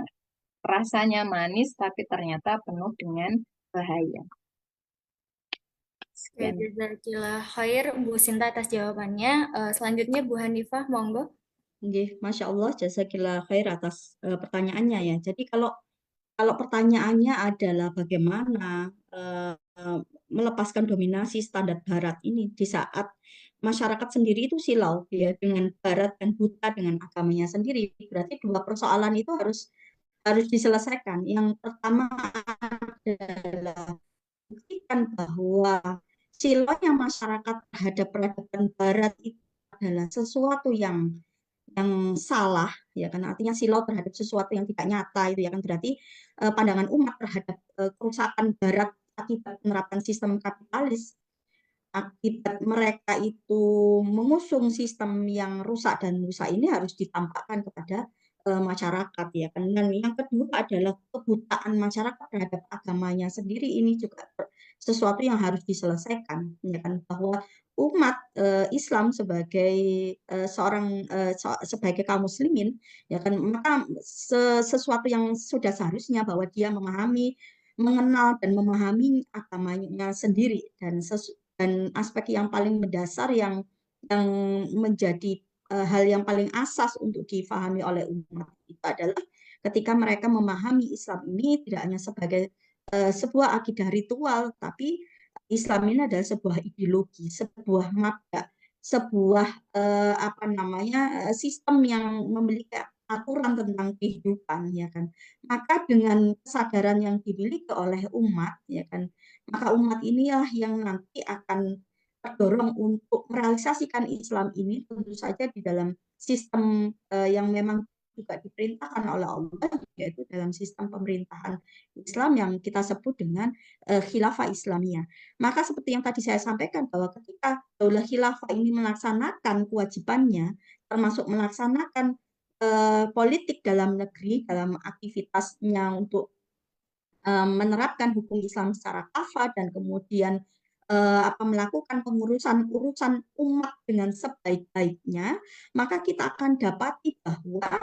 rasanya manis tapi ternyata penuh dengan bahaya. Oke, Sekian. Jazakillah khair Bu Sinta atas jawabannya. Selanjutnya Bu Hanifah, monggo. Nggih, Masya Allah, jazakillah khair atas pertanyaannya ya. Jadi kalau pertanyaannya adalah bagaimana melepaskan dominasi standar Barat ini di saat masyarakat sendiri itu silau ya dengan barat dan buta dengan agamanya sendiri. Berarti dua persoalan itu harus diselesaikan. Yang pertama adalah buktikan bahwa silonya masyarakat terhadap peradaban barat itu adalah sesuatu yang salah ya kan, artinya silau terhadap sesuatu yang tidak nyata itu ya kan, berarti pandangan umat terhadap kerusakan barat akibat menerapkan sistem kapitalis, akibat mereka itu mengusung sistem yang rusak dan rusak ini harus ditampakkan kepada masyarakat ya kan. Dan yang kedua adalah kebutaan masyarakat terhadap agamanya sendiri, ini juga sesuatu yang harus diselesaikan ya kan, bahwa umat Islam sebagai sebagai kaum muslimin ya kan, maka sesuatu yang sudah seharusnya bahwa dia memahami, mengenal dan memahami agamanya sendiri, dan aspek yang paling mendasar yang menjadi hal yang paling asas untuk difahami oleh umat itu adalah ketika mereka memahami Islam ini tidak hanya sebagai sebuah akidah ritual, tapi Islam ini adalah sebuah ideologi, sebuah mabda, sebuah sistem yang memiliki aturan tentang kehidupan ya kan. Maka dengan kesadaran yang dimiliki oleh umat ya kan, maka umat inilah yang nanti akan terdorong untuk merealisasikan Islam ini tentu saja di dalam sistem yang memang juga diperintahkan oleh Allah, yaitu dalam sistem pemerintahan Islam yang kita sebut dengan khilafah Islamiyah. Maka seperti yang tadi saya sampaikan bahwa ketika daulah khilafah ini melaksanakan kewajibannya, termasuk melaksanakan politik dalam negeri, dalam aktivitasnya untuk menerapkan hukum Islam secara kafah dan kemudian melakukan pengurusan-urusan umat dengan sebaik-baiknya, maka kita akan dapati bahwa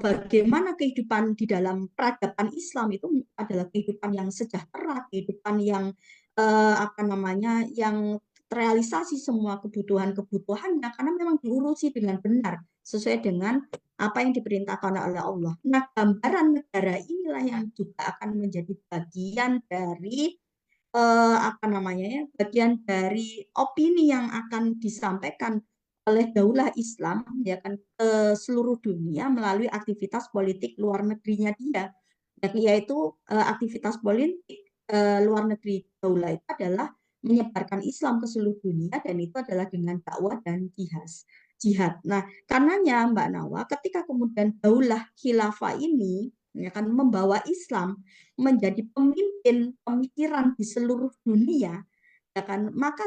bagaimana kehidupan di dalam peradaban Islam itu adalah kehidupan yang sejahtera, kehidupan yang yang terrealisasi semua kebutuhan-kebutuhannya karena memang diurusi dengan benar sesuai dengan apa yang diperintahkan oleh Allah. Nah, gambaran negara inilah yang juga akan menjadi bagian dari bagian dari opini yang akan disampaikan oleh daulah Islam ya kan ke seluruh dunia melalui aktivitas politik luar negerinya dia, yaitu aktivitas politik luar negeri daulah itu adalah menyebarkan Islam ke seluruh dunia, dan itu adalah dengan dakwah dan jihad. Nah, karenanya Mbak Nawa, ketika kemudian daulah khilafah ini ya kan membawa Islam menjadi pemimpin pemikiran di seluruh dunia ya kan, maka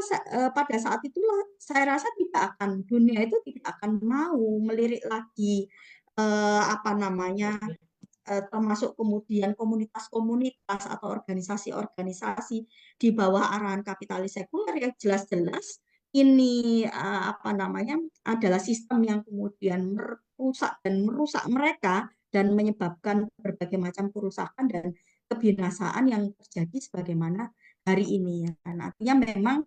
pada saat itulah saya rasa dunia itu tidak akan mau melirik lagi termasuk kemudian komunitas-komunitas atau organisasi-organisasi di bawah arahan kapitalis sekuler yang jelas-jelas ini adalah sistem yang kemudian merusak mereka dan menyebabkan berbagai macam kerusakan dan kebinasaan yang terjadi sebagaimana hari ini ya. Dan artinya memang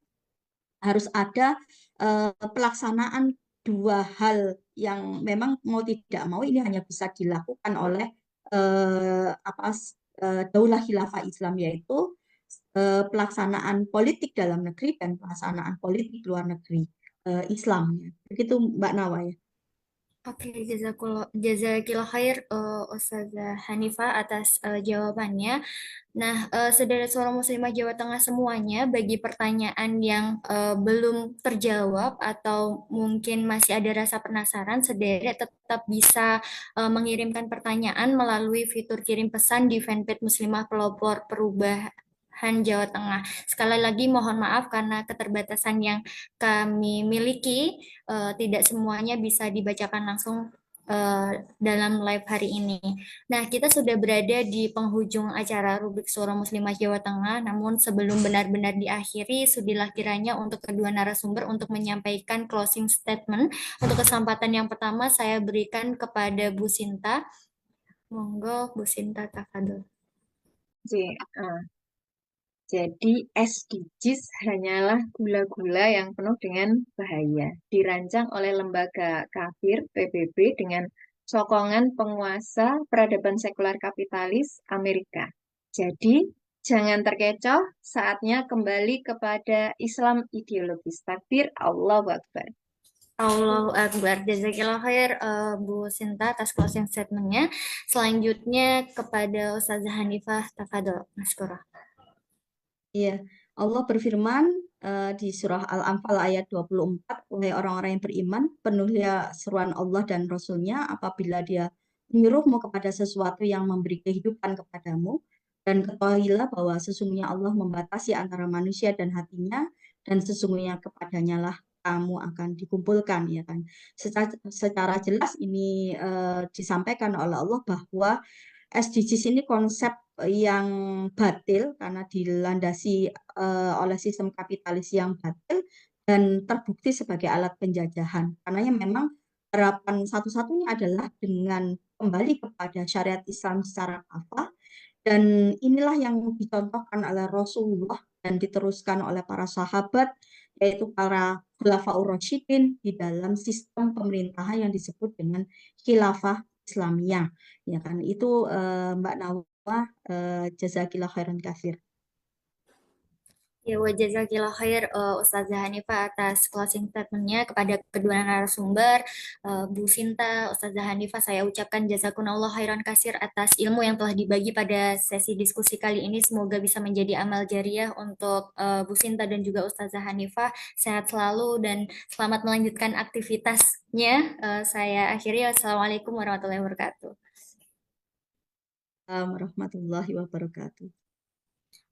harus ada pelaksanaan dua hal yang memang mau tidak mau ini hanya bisa dilakukan oleh daulah khilafah Islam, yaitu pelaksanaan politik dalam negeri dan pelaksanaan politik luar negeri Islam. Begitu Mbak Nawa ya. Oke, jazakillah khair Ustazah Hanifah atas jawabannya. Nah, saudara suara muslimah Jawa Tengah semuanya, bagi pertanyaan yang belum terjawab atau mungkin masih ada rasa penasaran, saudara tetap bisa mengirimkan pertanyaan melalui fitur kirim pesan di fanpage Muslimah Pelopor Perubahan Jawa Tengah. Sekali lagi mohon maaf karena keterbatasan yang kami miliki, tidak semuanya bisa dibacakan langsung dalam live hari ini. Nah, kita sudah berada di penghujung acara Rubrik Suara Muslimah Jawa Tengah, namun sebelum benar-benar diakhiri, sudilah kiranya untuk kedua narasumber untuk menyampaikan closing statement. Untuk kesempatan yang pertama, saya berikan kepada Bu Sinta. Monggo, Bu Sinta, tafadhol. Jadi SDGs hanyalah gula-gula yang penuh dengan bahaya. Dirancang oleh lembaga kafir PBB dengan sokongan penguasa peradaban sekular kapitalis Amerika. Jadi Jangan terkecoh, saatnya kembali kepada Islam ideologis. Takbir, Allahu Akbar. Allahu Akbar. Jazakillah khair Bu Sinta atas closing statement-nya. Selanjutnya kepada Ustazah Hanifah Tafadol. Maskura. Iya, Allah berfirman di surah Al-Anfal ayat 24, wahai orang-orang yang beriman, penuhilah seruan Allah dan Rasul-Nya apabila dia menyuruhmu kepada sesuatu yang memberi kehidupan kepadamu, dan ketahuilah bahwa sesungguhnya Allah membatasi antara manusia dan hatinya, dan sesungguhnya kepadanya lah kamu akan dikumpulkan, ya kan. Secara jelas ini disampaikan oleh Allah bahwa SDGs ini konsep yang batil karena dilandasi oleh sistem kapitalis yang batil dan terbukti sebagai alat penjajahan. Karena yang memang harapan satu-satunya adalah dengan kembali kepada syariat Islam secara kafah, dan inilah yang dicontohkan oleh Rasulullah dan diteruskan oleh para sahabat, yaitu para Khulafaur Rasyidin di dalam sistem pemerintahan yang disebut dengan khilafah Islamiyah. Ya kan, itu Mbak Nawa, jazakillah khairan kafir. Ya, wa jazakillah khair Ustazah Hanifah atas closing statement-nya. Kepada kedua narasumber, Bu Sinta, Ustazah Hanifah, saya ucapkan jazakunallah khairan kasir atas ilmu yang telah dibagi pada sesi diskusi kali ini. Semoga bisa menjadi amal jariah untuk Bu Sinta dan juga Ustazah Hanifah. Sehat selalu dan selamat melanjutkan aktivitasnya. Saya akhiri. Wassalamualaikum warahmatullahi wabarakatuh. Warahmatullahi wabarakatuh.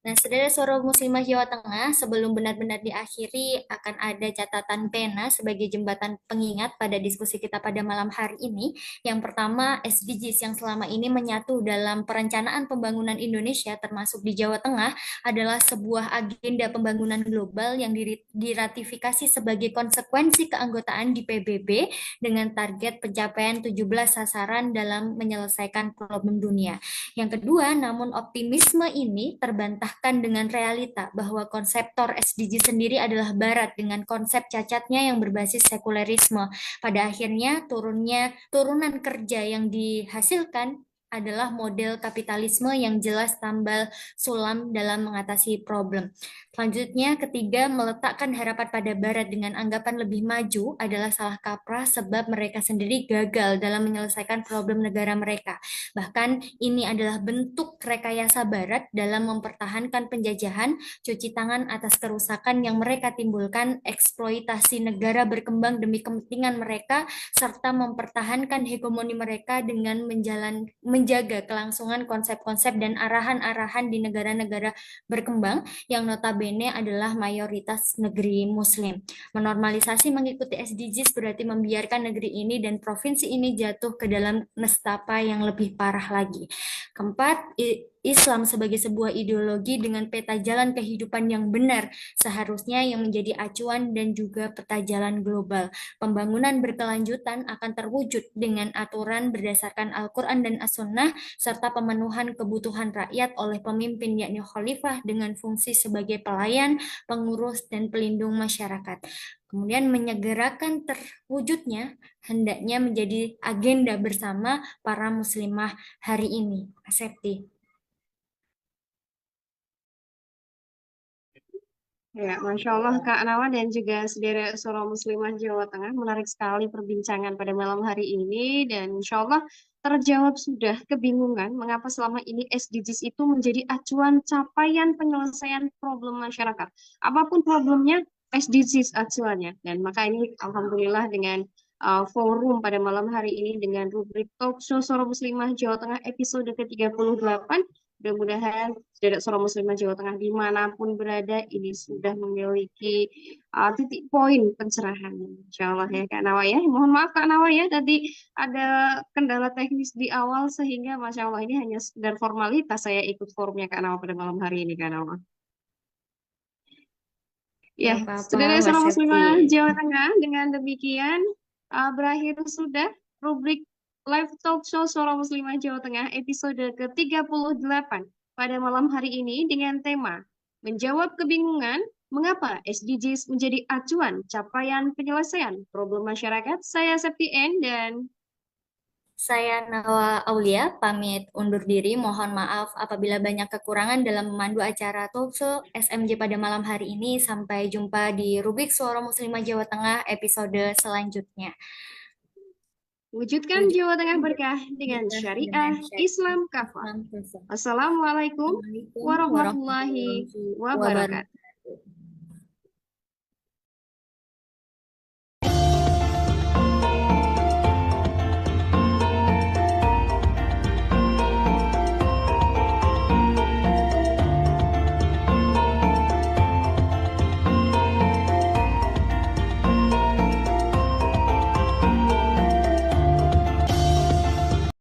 Nah, saudara Suara Muslimah Jawa Tengah, sebelum benar-benar diakhiri, akan ada catatan pena sebagai jembatan pengingat pada diskusi kita pada malam hari ini. Yang pertama, SDGs yang selama ini menyatu dalam perencanaan pembangunan Indonesia, termasuk di Jawa Tengah, adalah sebuah agenda pembangunan global yang diratifikasi sebagai konsekuensi keanggotaan di PBB dengan target pencapaian 17 sasaran dalam menyelesaikan problem dunia. Yang kedua, namun optimisme ini terbantahkan dengan realita bahwa konseptor SDG sendiri adalah Barat dengan konsep cacatnya yang berbasis sekulerisme. Pada akhirnya, turunan kerja yang dihasilkan adalah model kapitalisme yang jelas tambal sulam dalam mengatasi problem. Selanjutnya, ketiga, meletakkan harapan pada Barat dengan anggapan lebih maju adalah salah kaprah sebab mereka sendiri gagal dalam menyelesaikan problem negara mereka. Bahkan ini adalah bentuk rekayasa Barat dalam mempertahankan penjajahan, cuci tangan atas kerusakan yang mereka timbulkan, eksploitasi negara berkembang demi kepentingan mereka, serta mempertahankan hegemoni mereka dengan menjaga kelangsungan konsep-konsep dan arahan-arahan di negara-negara berkembang yang notabene adalah mayoritas negeri Muslim. Menormalisasi mengikuti SDGs berarti membiarkan negeri ini dan provinsi ini jatuh ke dalam nestapa yang lebih parah lagi. Keempat, Islam sebagai sebuah ideologi dengan peta jalan kehidupan yang benar seharusnya yang menjadi acuan dan juga peta jalan global. Pembangunan berkelanjutan akan terwujud dengan aturan berdasarkan Al-Quran dan As-Sunnah serta pemenuhan kebutuhan rakyat oleh pemimpin yakni khalifah dengan fungsi sebagai pelayan, pengurus, dan pelindung masyarakat. Kemudian menyegerakan terwujudnya hendaknya menjadi agenda bersama para muslimah hari ini. Asepti. Ya, Masya Allah Kak Nawa dan juga sedherek Suara Muslimah Jawa Tengah, menarik sekali perbincangan pada malam hari ini dan Insya Allah terjawab sudah kebingungan mengapa selama ini SDGs itu menjadi acuan capaian penyelesaian problem masyarakat. Apapun problemnya, SDGs acuannya. Dan maka ini Alhamdulillah dengan forum pada malam hari ini dengan rubrik Talk Show Suara Muslimah Jawa Tengah episode ke-38. Mudah-mudahan saudara Suara Muslimah Jawa Tengah dimanapun berada ini sudah memiliki titik poin pencerahan. Insya Allah ya Kak Nawa ya. Mohon maaf Kak Nawa ya, tadi ada kendala teknis di awal sehingga Masya Allah ini hanya sekedar formalitas saya ikut forumnya Kak Nawa pada malam hari ini Kak Nawa. Ya, saudara Suara Muslimah Jawa Tengah, dengan demikian berakhir sudah rubrik Live Talk Show Suara Muslimah Jawa Tengah episode ke-38 pada malam hari ini dengan tema Menjawab Kebingungan, Mengapa SDGs Menjadi Acuan Capaian Penyelesaian Problem Masyarakat. Saya Septi N dan Saya Nawa Aulia, pamit undur diri. Mohon maaf apabila banyak kekurangan dalam memandu acara Talkshow SMJ pada malam hari ini. Sampai jumpa di Rubrik Suara Muslimah Jawa Tengah episode selanjutnya. Wujudkan Wujud Jawa Tengah berkah dengan dengan syariah syariat Islam kafah. Islam. Assalamualaikum Assalamualaikum warahmatullahi warahmatullahi wabarakatuh. wabarakatuh.